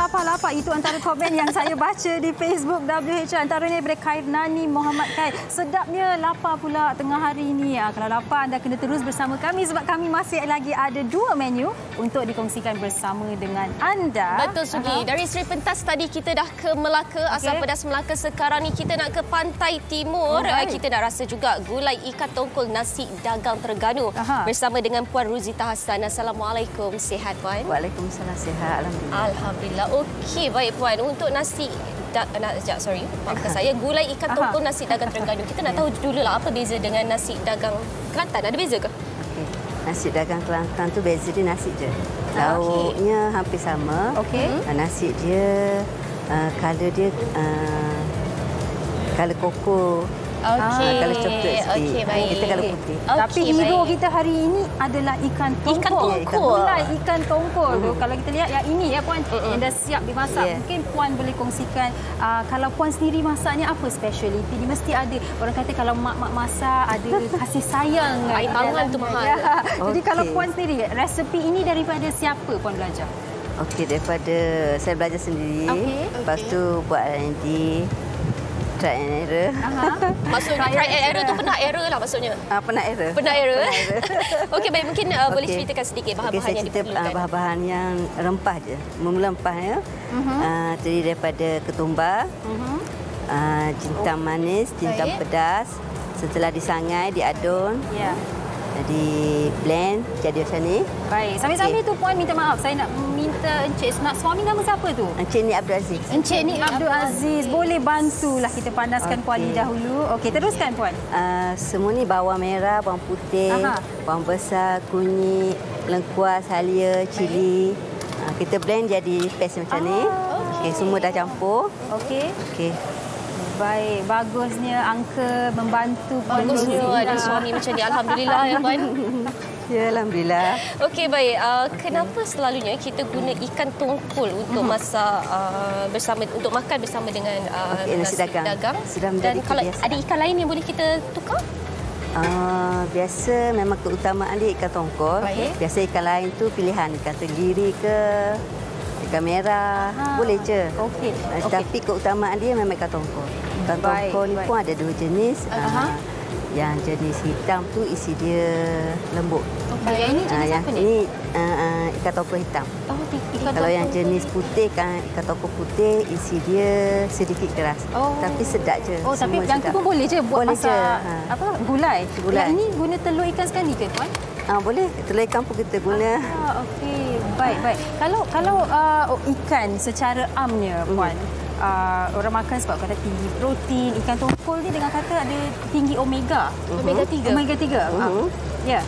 Itu antara komen yang saya baca di Facebook WH. Antaranya daripada Khairnani Muhammad Khair. Sedapnya lapar pula tengah hari ini. Kalau lapar, anda kena terus bersama kami sebab kami masih lagi ada 2 menu untuk dikongsikan bersama dengan anda. Betul, Sugi. Dari Seri Pentas tadi kita dah ke Melaka, Asam Pedas Melaka. Sekarang ni kita nak ke Pantai Timur. Kita nak rasa juga gulai ikan tongkol nasi dagang Terengganu bersama dengan Puan Ruzita Hassan. Assalamualaikum. Sihat, Puan? Waalaikumsalam. Sihat. Alhamdulillah. Okey, baik Puan. Untuk nasi maafkan saya, gulai ikan tongkol nasi dagang Terengganu. Kita nak tahu dululah apa beza dengan nasi dagang Kelantan. Ada beza ke? Okey. Nasi dagang Kelantan tu beza dia nasi je. Lauknya hampir sama. Nasi dia color dia color koko. Kalau coklat sikit. Baik. Kita kalau putih. Tapi hero kita hari ini adalah ikan tongkol. Gulai ikan tongkol tu. Kalau kita lihat yang ini ya Puan, yang dah siap dimasak. Mungkin Puan boleh kongsikan kalau Puan sendiri masaknya apa speciality? Dia mesti ada. Orang kata kalau mak-mak masak ada kasih sayang. Air tangan tu mahal. Jadi kalau Puan sendiri, resepi ini daripada siapa Puan belajar? Okey, daripada saya belajar sendiri. Lepas tu buat R&D. Try and error. Maksudnya try and error tu pernah error lah maksudnya? Pernah error. Okey, baik. Mungkin boleh ceritakan sedikit bahan-bahan yang diperlukan. Bahan-bahan yang rempah je. Mula rempahnya terdiri daripada ketumbar, jintan manis, jintan pedas. Setelah disangai, diadun. Di blend jadi macam ni. Baik. Sambil-sambil tu Puan minta maaf. Saya nak minta Encik, suami nama siapa tu? Encik Nik Abdul Aziz. Encik Nik Abdul Aziz. Boleh bantulah kita panaskan kuali dahulu. Okey, teruskan Puan. Semua ni bawang merah, bawang putih, bawang besar, kunyit, lengkuas, halia, cili. Kita blend jadi paste macam ni. Okey, semua dah campur. Okey. Baik, bagusnya angka membantu. Bagusnya ada suami macam ni. Alhamdulillah ya Puan. Ya, Alhamdulillah. Okey, baik. Kenapa selalunya kita guna ikan tongkol untuk masak bersama, untuk makan bersama dengan nasi dagang? Dan kalau ada ikan lain yang boleh kita tukar? Biasa memang keutamaan dia ikan tongkol. Biasa ikan lain tu pilihan, ikan tenggiri ke, ikan merah, boleh je. Tapi keutamaan dia memang ikan tongkol. Ikan tongkol ni pun ada 2 jenis. Yang jenis hitam tu isi dia lembut. Yang ini jenis apa ni? Ini ikan tongkol hitam. Kalau yang jenis putih, ikan tongkol putih isi dia sedikit keras. Tapi sedap je. Tapi yang tu pun boleh je buat masak gulai. Yang ini guna telur ikan sekali ke Puan? Boleh. Telur ikan pun kita guna. Okey. Baik. Kalau ikan secara amnya Puan, orang makan sebab kata tinggi protein. Ikan tongkol ni dengan kata ada tinggi omega. Omega 3. Ya.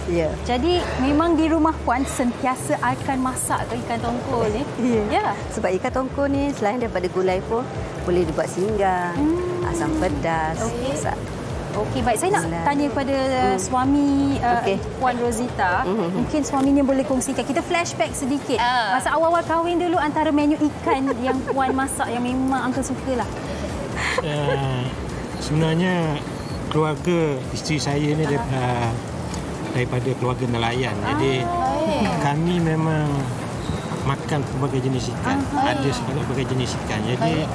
Jadi memang di rumah Puan sentiasa akan masak ikan tongkol ni. Ya. Sebab ikan tongkol ni selain daripada gulai pun boleh dibuat singgang, asam pedas. Okey, baik. Saya nak tanya kepada suami Puan Ruzita. Mungkin suaminya boleh kongsikan. Kita flashback sedikit. Masa awal-awal kahwin dulu antara menu ikan yang Puan masak yang memang Uncle sukalah. Sebenarnya keluarga isteri saya ni daripada keluarga nelayan. Jadi kami memang makan berbagai jenis ikan. Ada berbagai jenis ikan. Jadi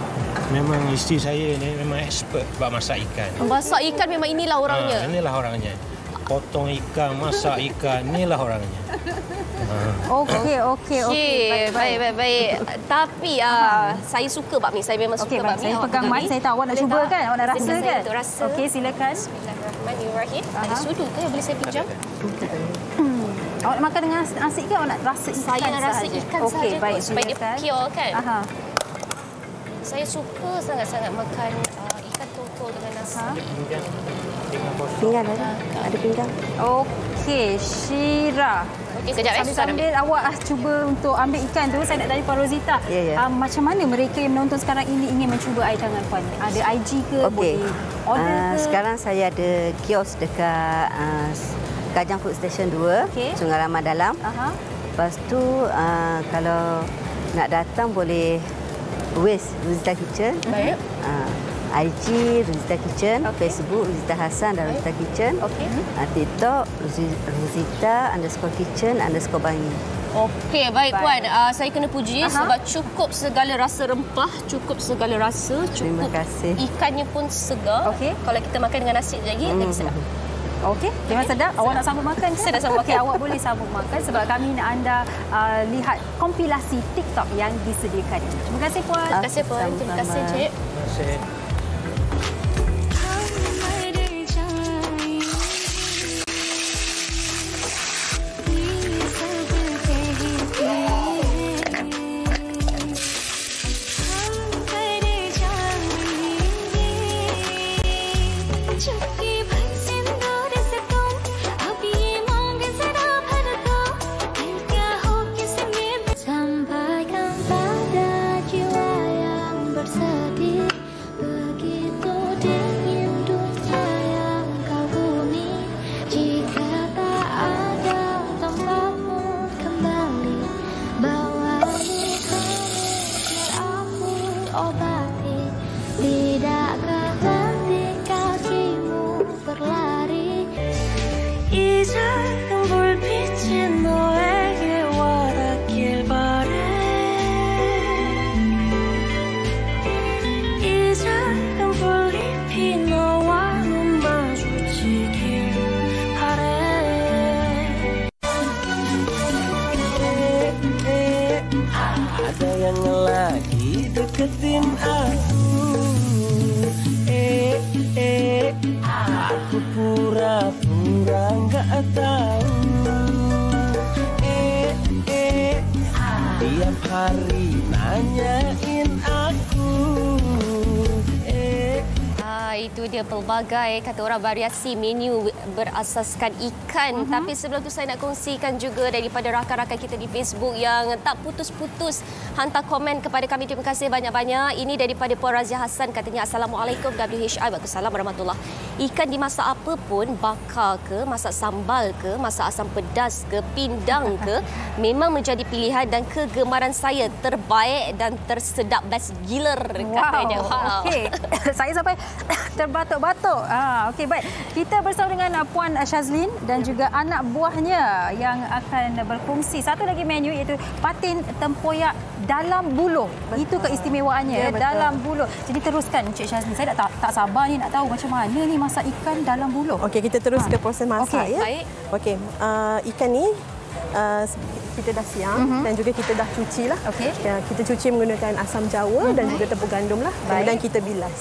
memang isteri saya ni memang expert buat masak ikan. Masak ikan memang inilah orangnya. Inilah orangnya. Potong ikan, masak ikan, inilah orangnya. Okey. Baik. Tapi saya suka bakmi. Saya memang suka bakmi. Saya pegang mic, saya tahu awak nak cuba kan? Awak nak rasa kan? Okey, silakan. Bismillahirrahmanirrahim. Ada sudu ke yang boleh saya pinjam? Awak makan dengan nasi ke awak nak rasa ikan Saya rasa ikan saja. Okey, baik. Supaya dia pure kan. Aha. Saya suka sangat-sangat makan ikan tongkol dengan nasi. Pinggan ada pinggan. Okey, Syira. Okey, kejap Sambil awak cuba untuk ambil ikan tu, saya nak tanya Puan Rosita. Macam mana mereka yang menonton sekarang ini ingin mencuba air tangan Puan? Ada IG ke? Boleh order ke? Sekarang saya ada kios dekat Kajang Food Station 2, Sungai Ramah Dalam. Lepas tu kalau nak datang boleh Rosita Kitchen. Baik. IG Rosita Kitchen, Facebook Rosita Hassan dan Rosita Kitchen, TikTok Rosita_kitchen_Bangi. Okey, baik Puan. Saya kena puji sebab cukup segala rasa rempah, cukup segala rasa, cukup ikannya pun segar. Kalau kita makan dengan nasi lagi sedap. Okey, memang sedap. Awak nak sambung makan ke? Saya nak sambung makan. Okey, awak boleh sambung makan sebab kami nak anda lihat kompilasi TikTok yang disediakan. Terima kasih Puan. Terima kasih Puan. Terima kasih Cik. Terima kasih. deketin aku. Aku pura-pura nggak tahu. Tiap hari nanyain aku. Itu dia pelbagai kata orang variasi menu berasaskan ikan. Tapi sebelum tu saya nak kongsikan juga daripada rakan-rakan kita di Facebook yang tak putus-putus hantar komen kepada kami. Terima kasih banyak-banyak. Ini daripada Puan Razia Hassan, katanya Assalamualaikum WHI. Waalaikumsalam warahmatullahi. Ikan dimasak apa pun, bakar ke, masak sambal ke, masak asam pedas ke, pindang ke, memang menjadi pilihan dan kegemaran saya. Terbaik dan tersedap, best gila katanya. Wow. Okey. Saya sampai terbatuk-batuk. Okey, baik. Kita bersama dengan Puan Syazlin dan juga anak buahnya yang akan berkongsi satu lagi menu iaitu patin tempoyak dalam buluh. Itu keistimewaannya, ya, dalam buluh. Jadi teruskan Cik Syazlin. Saya tak sabar ni nak tahu macam mana ni masak ikan dalam buluh. Okey, kita terus ke proses masak. Okay. Ya. Baik. Okey, ikan ni kita dah siam dan juga kita dah cuci lah. Kita cuci menggunakan asam jawa dan juga tepung gandum lah. Kemudian kita bilas.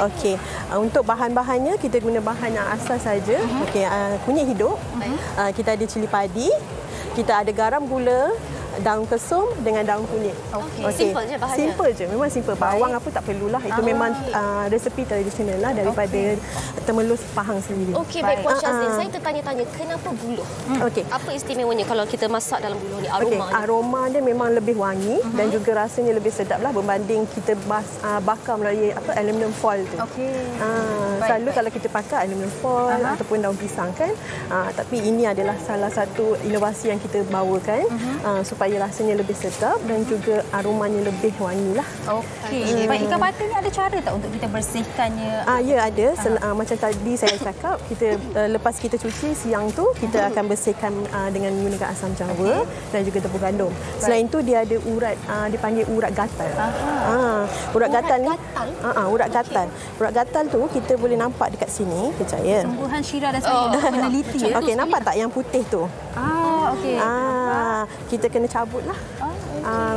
Okey. Untuk bahan-bahannya kita guna bahan yang asal saja. Okey, kunyit hidup. Kita ada cili padi. Kita ada garam, gula, daun kesum dengan daun kunyit. Simple je bahannya. Simple je. Memang simple. Bawang apa tak perlulah. Itu memang resepi tradisional lah daripada Temelus Pahang sendiri. Okey, baik Puan Syazlin. Saya tertanya-tanya kenapa buluh? Okey. Apa istimewanya kalau kita masak dalam buluh ni? Aroma dia? Aroma dia memang lebih wangi dan juga rasanya lebih sedap lah berbanding kita bakar melalui aluminium foil tu. Selalu kalau kita pakai aluminium foil ataupun daun pisang kan. Tapi ini adalah salah satu inovasi yang kita bawakan supaya rasanya lebih sedap dan juga aromanya lebih wangi lah. Okey. Baik, ikan patin ni ada cara tak untuk kita bersihkannya? Ya, ada. Macam tadi saya cakap, kita lepas kita cuci siang tu, kita akan bersihkan dengan menggunakan asam jawa dan juga tepung gandum. Selain tu dia ada urat, dipanggil urat gatal. Urat gatal ni, urat gatal. Urat gatal tu kita boleh nampak dekat sini, kejap ya. Sungguhan Syira dan saya peneliti ya. Okey, nampak tak yang putih tu? Okey. Kita kena cabut lah.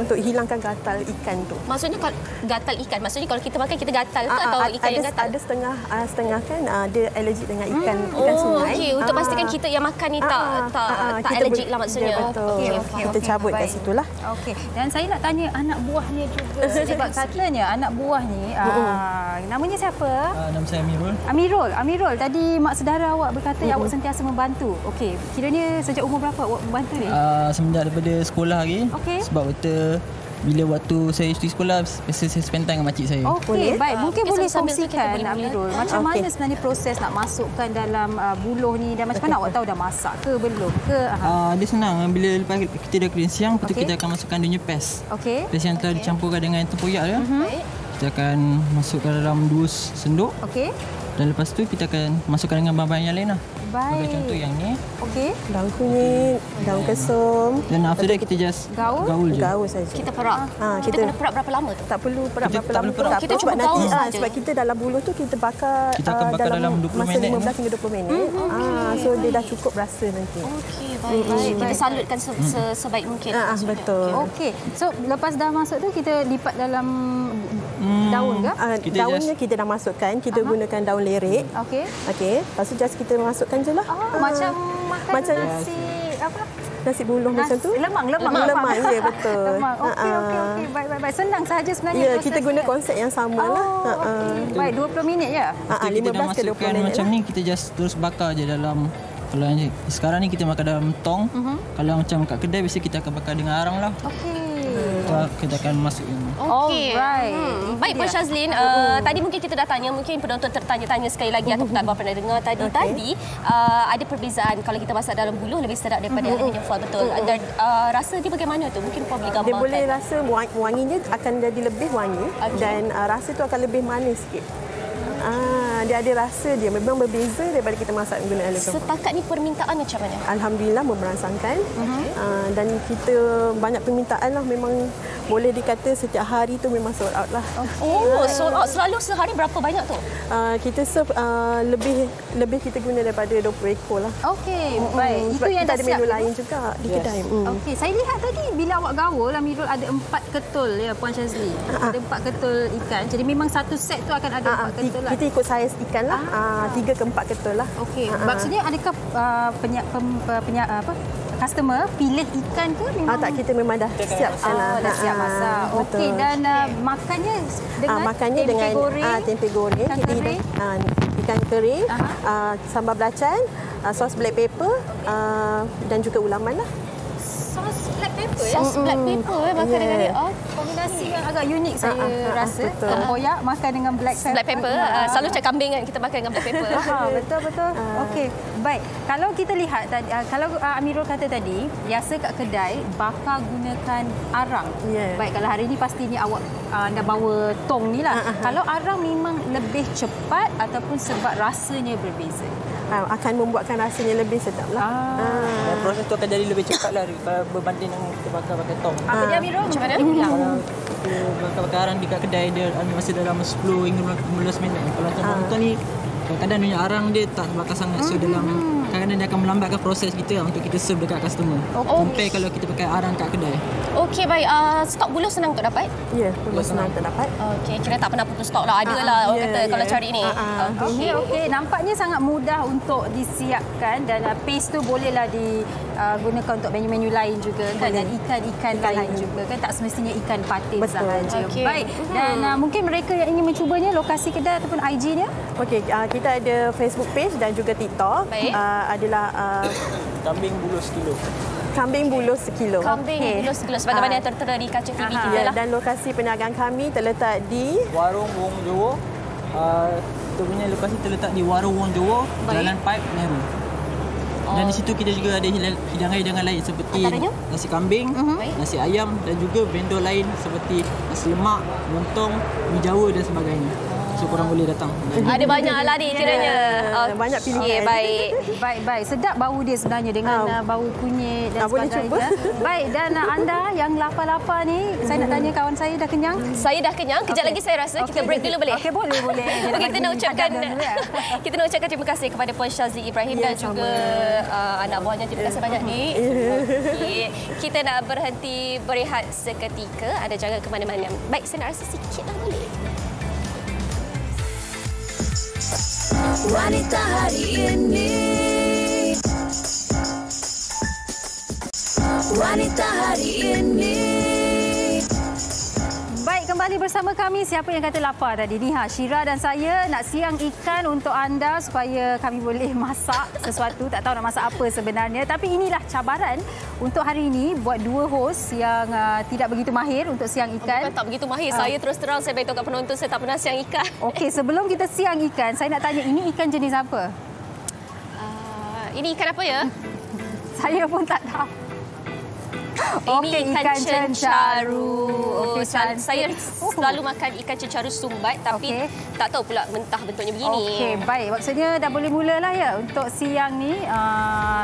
untuk hilangkan gatal ikan tu. Maksudnya kalau gatal ikan, maksudnya kalau kita makan kita gatal ke atau ikan yang gatal? Ada setengah kan dia alergik dengan ikan sungai. Okey, untuk pastikan kita yang makan ni tak alergik lah maksudnya. Betul. Kita cabut kat situlah. Okey. Dan saya nak tanya anak buahnya juga. Sebab katanya anak buah ni namanya siapa? Nama saya Amirul. Amirul, tadi mak saudara awak berkata awak sentiasa membantu. Okey, kiranya sejak umur berapa awak membantu ni? Semenjak daripada sekolah lagi. Okey. Sebab bila waktu saya di sekolah, biasa saya spend time dengan makcik saya. Okey, baik. Mungkin boleh kongsikan Amirul, macam mana sebenarnya proses nak masukkan dalam buluh ni dan macam mana awak tahu dah masak ke belum ke? Dia senang. Bila lepas kita dah clean siang, lepas tu kita akan masukkan dia punya paste. Okey. Paste yang telah dicampurkan dengan tempoyak dia. Kita akan masukkan dalam 2 sendok. Okey. Dan lepas tu kita akan masukkan dengan bahan-bahan yang lain lah. Baik. Sebagai contoh yang ni. Okey. Daun kunyit, daun kesum. Dan after that kita just gaul je. Gaul saja. Kita perak. Kita kena perak berapa lama tu? Tak perlu perak berapa lama. Kita cuma gaul saja. Sebab kita dalam buluh tu kita bakar kita akan bakar dalam 20 masa minit. 15 hingga 20 minit. So dia dah cukup rasa nanti. Okey, baik. Kita salutkan sebaik mungkin. Betul. Okey. So lepas dah masuk tu kita lipat dalam daun ke? Daunnya kita dah masukkan. Kita gunakan daun lerek. Okey. Okey. Lepas tu just kita masukkan je lah. Macam makan nasi apa? Nasi buluh macam tu. Lemang. Ya, betul. Lemang. Okey. Baik. Senang saja sebenarnya. Ya, kita guna konsep yang sama lah. Okay. Baik, 20 minit je? 15 ke 20 minit macam ni, kita just terus bakar je dalam. Kalau sekarang ni kita makan dalam tong. Kalau macam kat kedai, biasa kita akan bakar dengan arang lah. Okey. Kita akan masuk ini. Okey. Baik, Puan Shazlin. Tadi mungkin kita dah tanya, mungkin penonton tertanya-tanya sekali lagi ataupun tak pernah dengar tadi. Ada perbezaan kalau kita masak dalam buluh lebih sedap daripada aluminium foil, betul. Dan rasa dia bagaimana tu? Mungkin Puan boleh gambarkan. Dia boleh rasa wanginya akan jadi lebih wangi dan rasa tu akan lebih manis sikit. Dia ada rasa dia memang berbeza daripada kita masak guna aluminium. Setakat ni permintaan macam mana? Alhamdulillah memberangsangkan dan kita banyak permintaan lah, memang boleh dikata setiap hari tu memang sold out lah. Sold out selalu sehari berapa banyak tu? Kita serve lebih kita guna daripada 20 ekor lah. Okey, baik. Itu yang dah ada menu lain juga di kedai. Okey, saya lihat tadi bila awak gaul Amirul ada 4 ketul ya Puan Shazli. Ada 4 ketul ikan. Jadi memang satu set tu akan ada 4 ketul lah. Kita ikut saiz ikan lah. 3 ke 4 ketul lah. Okey. Maksudnya adakah customer pilih ikan ke memang? Tak, kita memang dah siap sana. Dah siap masak. Okey, dan makannya dengan tempe goreng, ikan kering, sambal belacan, sos black pepper dan juga ulaman lah. Sos black pepper ya? Sos black pepper makan dengan dia. Kombinasi yang agak unik saya rasa. Tempoyak makan dengan black pepper. Selalu cak kambing kan kita makan dengan black pepper. Betul. Okey, baik. Kalau kita lihat tadi, kalau Amirul kata tadi, biasa kat kedai bakar gunakan arang. Baik, kalau hari ni pasti ni awak anda bawa tong ni lah. Kalau arang memang lebih cepat ataupun sebab rasanya berbeza? Akan membuatkan rasanya lebih sedap lah. Proses tu akan jadi lebih cepat lah berbanding dengan kita bakar pakai tong. Apa dia Amirul? Macam mana? Kalau kita bakar arang dekat kedai, dia ambil masa dalam 10 hingga 15 minit. Kalau macam nonton ni, kadang-kadang punya arang dia tak bakar sangat. So dalam kadang-kadang dia akan melambatkan proses kita untuk kita serve dekat customer. Compare kalau kita pakai arang kat kedai. Okey, baik. Stok buluh senang untuk dapat? Ya, buluh senang untuk dapat. Okey, kira tak pernah putus stok lah. Ada lah orang kata kalau cari ni. Okey. Nampaknya sangat mudah untuk disiapkan dan paste tu bolehlah digunakan untuk menu-menu lain juga kan, dan ikan-ikan lain juga kan, tak semestinya ikan patin sahaja. Baik. Dan mungkin mereka yang ingin mencubanya, lokasi kedai ataupun IG-nya? Okey, kita ada Facebook page dan juga TikTok. Baik. Adalah kambing buluh sekilo. Kambing buluh sekilo. Sebagaimana yang tertera di kaca TV kita lah. Dan lokasi perniagaan kami terletak di Warung Wong Jowo. Kita punya lokasi terletak di Warung Wong Jowo, Jalan Pipe Nehru. Dan di situ kita juga ada hidangan-hidangan lain seperti nasi kambing, nasi ayam dan juga vendor lain seperti nasi lemak, lontong, mi Jawa dan sebagainya. So korang boleh datang. Ada banyak lah ni kiranya. Banyak pilihan. Baik. Sedap bau dia sebenarnya dengan bau kunyit dan boleh sebagainya. Baik, dan anda yang lapar-lapar ni, saya nak tanya kawan saya dah kenyang? Saya dah kenyang. Kejap lagi saya rasa kita break dulu boleh? Okey, boleh. Kita nak ucapkan terima kasih kepada Puan Syazli Ibrahim dan juga anak buahnya. Terima kasih banyak ni. Okay. Kita nak berhenti berehat seketika. Ada jangan ke mana-mana. Baik, saya nak rasa sikit lah boleh. Wanita hari ini, wanita hari ini. Baik, kembali bersama kami. Siapa yang kata lapar tadi ni? Syira dan saya nak siang ikan untuk anda supaya kami boleh masak sesuatu. Tak tahu nak masak apa sebenarnya. Tapi inilah cabaran untuk hari ini buat dua host yang tidak begitu mahir untuk siang ikan. Bukan tak begitu mahir. Saya terus terang saya beritahu kat penonton saya tak pernah siang ikan. Okey, sebelum kita siang ikan, saya nak tanya ini ikan jenis apa? Ini ikan apa ya? Saya pun tak tahu. Ini ikan cencaru. Saya selalu makan ikan cencaru sumbat tapi tak tahu pula mentah bentuknya begini. Okey, baik. Maksudnya dah boleh mulalah ya untuk siang ni.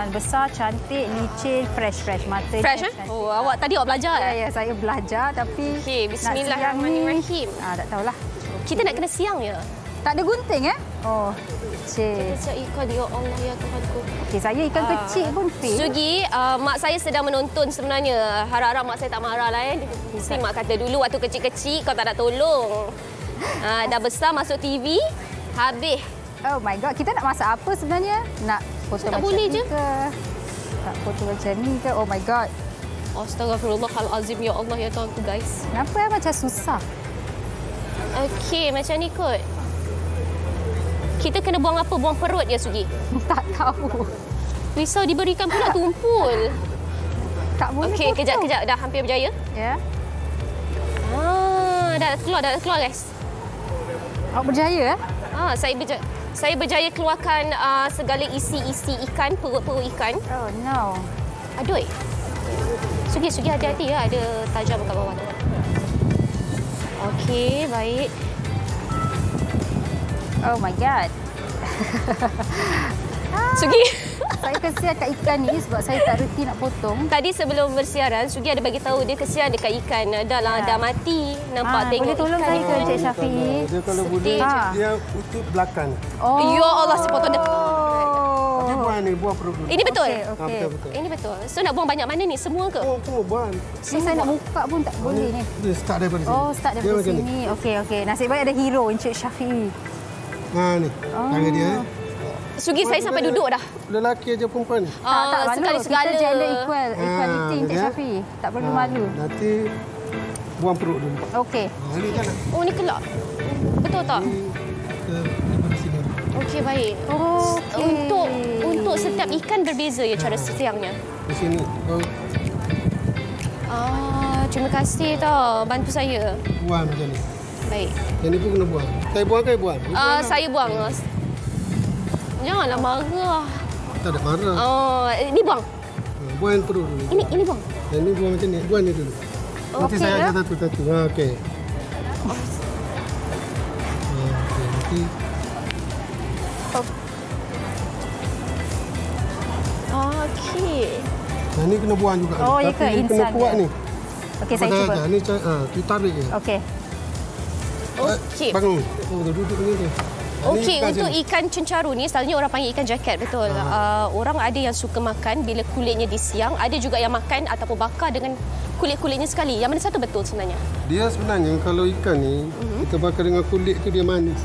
Besar, cantik, licin, fresh. Mata fresh Oh, awak tadi awak belajar Ya, saya belajar tapi okey, bismillahirrahmanirrahim. Tak tahulah. Kita nak kena siang ya. Tak ada gunting Oh. Kita siap ikan, ya Allah ya Tuhanku. Okey, saya ikan kecil pun fail. Sugi, mak saya sedang menonton sebenarnya. Harap-harap mak saya tak marah lah. Mesti mak kata dulu waktu kecil-kecil kau tak nak tolong. Dah besar masuk TV, habis. Oh my God, kita nak masak apa sebenarnya? Nak foto macam boleh ni je. Ke? Nak foto macam ni ke? Oh my God. Astaghfirullahalazim, ya Allah ya Tuhanku guys. Kenapa macam susah? Okey, macam ni kot. Kita kena buang apa? Buang perut ya, Sugi? Tak tahu. Risau diberikan pula tumpul. Tak boleh. Okey, kejap. Dah hampir berjaya. Ya. Dah keluar guys. Awak berjaya? Saya berjaya keluarkan segala isi-isi ikan, perut-perut ikan. Oh no. Aduh. Sugi hati-hati ya, ada tajam kat bawah tu. Okey, baik. Oh my God. Sugi. Saya kesian kat ikan ni sebab saya tak reti nak potong. Tadi sebelum bersiaran, Sugi ada bagi tahu dia kesian dekat ikan. Dah mati. Nampak tengok boleh tolong ikan saya ke Encik Syafiee? Dia kalau boleh, dia utup belakang. Oh. Ya Allah, saya potong dia. Tapi buang perut dulu. Ini betul? Okey. Betul. Ini betul. So nak buang banyak mana ni? Semua ke? Oh, semua buang. Saya nak buka pun tak boleh ni. Dia start daripada sini. Oh, start daripada sini. Okey. Nasib baik ada hero Encik Syafiee. Ni. Tangan dia. Sugi saya sampai duduk dah. Lelaki aja perempuan ni. Tak malu. Sekali-segala. Kita gender equality Encik Syafiee. Tak perlu malu. Nanti buang perut dulu. Okey. Ini kan. Oh, ni kelak. Betul tak? Daripada sini. Okey, baik. Untuk setiap ikan berbeza ya cara siangnya. Di sini. Terima kasih tau bantu saya. Buang macam ni. Baik. Yang ni pun kena buang. Saya buang ke buang? Saya buang. Janganlah marah. Tak ada marah. Ini buang. Buang perut dulu. Ini buang. Yang ni buang macam ni. Buang ni dulu. Nanti saya akan satu-satu. Okey. Nanti. Okey. Yang ni kena buang juga. Tapi ni kena kuat ni. Okey, saya cuba. Ni kita tarik je. Okey. Okey. Bangun. Duduk ni je. Okey, untuk ikan cencaru ni selalunya orang panggil ikan jacket, betul. Orang ada yang suka makan bila kulitnya disiang, ada juga yang makan ataupun bakar dengan kulit-kulitnya sekali. Yang mana satu betul sebenarnya? Dia sebenarnya kalau ikan ni kita bakar dengan kulit tu dia manis.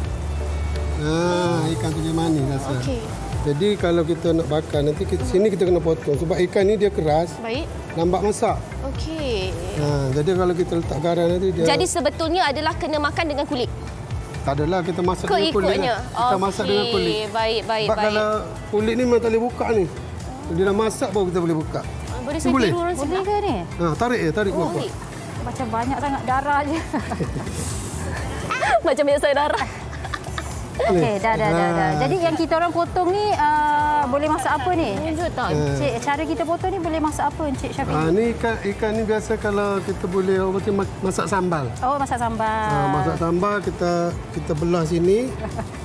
Ikan tu dia manis rasa. Okey. Jadi kalau kita nak bakar nanti sini kita kena potong sebab ikan ni dia keras. Baik. Lambat masak. Okey. Jadi kalau kita letak garam nanti dia. Jadi sebetulnya adalah kena makan dengan kulit. Tak adalah kita masak dengan kulit. Kita masak dengan kulit. Baik. Sebab kalau kulit ni memang tak boleh buka ni. Dia dah masak baru kita boleh buka. Boleh saya tiru orang boleh ke ni? Tarik kuat. Macam banyak sangat darah je. Macam biasa darah. Okey, dah. Jadi yang kita orang potong ni boleh masak apa ni? Tunjuk tak? Encik, cara kita potong ni boleh masak apa Encik Syafiq? Ni ikan ni biasa kalau kita boleh masak sambal. Oh, masak sambal. Masak sambal kita belah sini,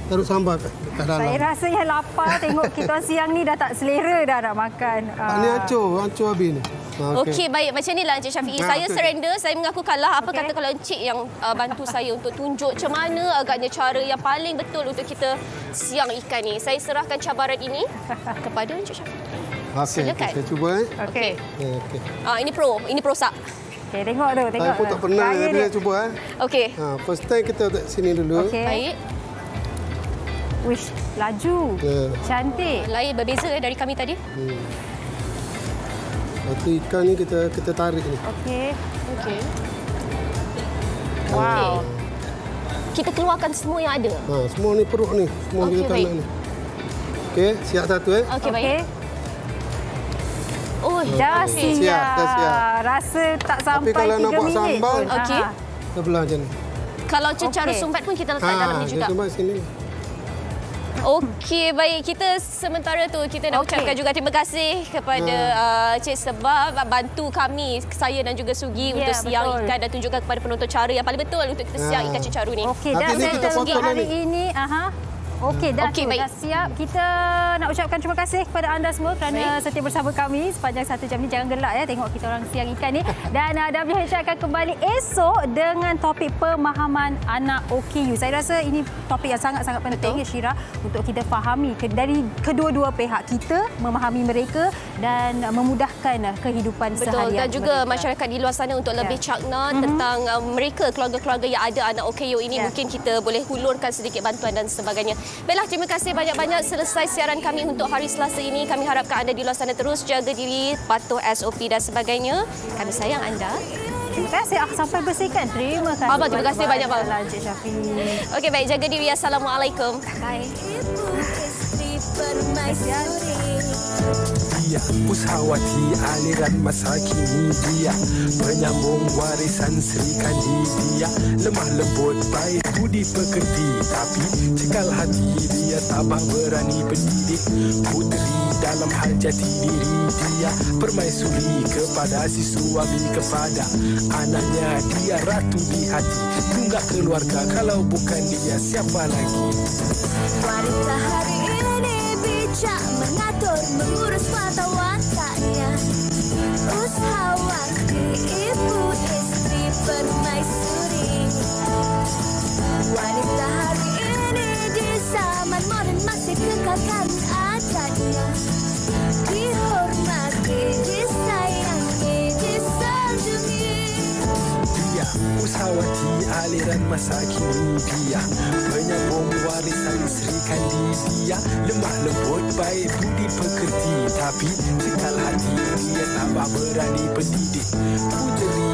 taruh sambal kat dalam. Saya rasanya lapar tengok kita siang ni dah tak selera dah nak makan. Ni hancur habis ni. Okey, baik. Macam inilah Encik Syafiq. Saya surrender, saya mengaku kalah. Apa kata kalau Encik yang bantu saya untuk tunjuk macam mana agaknya cara yang paling betul untuk kita siang ikan ni. Saya serahkan cabaran ini kepada Encik Syafiq. Silakan. Kita cuba. Okey. Ini pro sak. Okey, tengok tu. Saya pun tak pernah dia cuba. Okey. First time kita letak sini dulu. Okey. Baik. Wish, laju. Cantik. Lain berbeza dari kami tadi. Lepas tu ikan ni kita tarik ni. Okey. Wow. Kita keluarkan semua yang ada. Semua ni perut ni. Semua kita tarik ni. Okey, siap satu Okey, baik. Oh, dah siap. Rasa tak sampai 3 minit. Tapi kalau nak buat sambal, okey. Kita belah macam ni. Kalau cara sumbat pun kita letak dalam ni juga. Sumbat sini. Okey, baik. Kita sementara tu kita nak ucapkan juga terima kasih kepada Cik sebab bantu kami, saya dan juga Sugi untuk siang ikan dan tunjukkan kepada penonton cara yang paling betul untuk kita siang ikan cencaru ni. Okey, dah Sugi hari ini. Okey, dah siap. Kita nak ucapkan terima kasih kepada anda semua kerana setia bersama kami sepanjang 1 jam ni. Jangan gelak tengok kita orang siang ikan ni. Dan WHH akan kembali esok dengan topik pemahaman anak OKU. Saya rasa ini topik yang sangat-sangat penting Syira untuk kita fahami dari kedua-dua pihak, kita memahami mereka dan memudahkan kehidupan seharian. Dan juga masyarakat di luar sana untuk lebih cakna tentang mereka, keluarga-keluarga yang ada anak OKU ini. Mungkin kita boleh hulurkan sedikit bantuan dan sebagainya. Baiklah, terima kasih banyak-banyak. Selesai siaran kami untuk hari Selasa ini. Kami harapkan anda di luar sana terus jaga diri, patuh SOP dan sebagainya. Kami sayang anda. Terima kasih. Sampai bersihkan. Terima kasih. Terima kasih banyak, Bang. Encik Syafiq. Okey, baik. Jaga diri. Assalamualaikum. Bye. Dia Pusawati aliran masa kini, dia penyambung warisan Sri Kandi. Dia lemah lembut baik budi pekerti, tapi cekal hati dia tabah berani pendidik puteri dalam hal jati diri. Dia permaisuri kepada si suami, kepada anaknya dia ratu di hati. Tunggak keluarga, kalau bukan dia siapa lagi? Wanita hari ini bijak mengatur, mengurus mata wataknya. Ushawati, ibu istri permaisuri. Wanita hari ini di zaman modern masih kekalkan adatnya. Dihormati, disayangi, disanjungi. Dia Pusawati aliran masa kini, dia penyambung warisan Sri Kandi. Dia lemah lembut baik budi pekerti, tapi cekal hati dia tabah berani pendidik puteri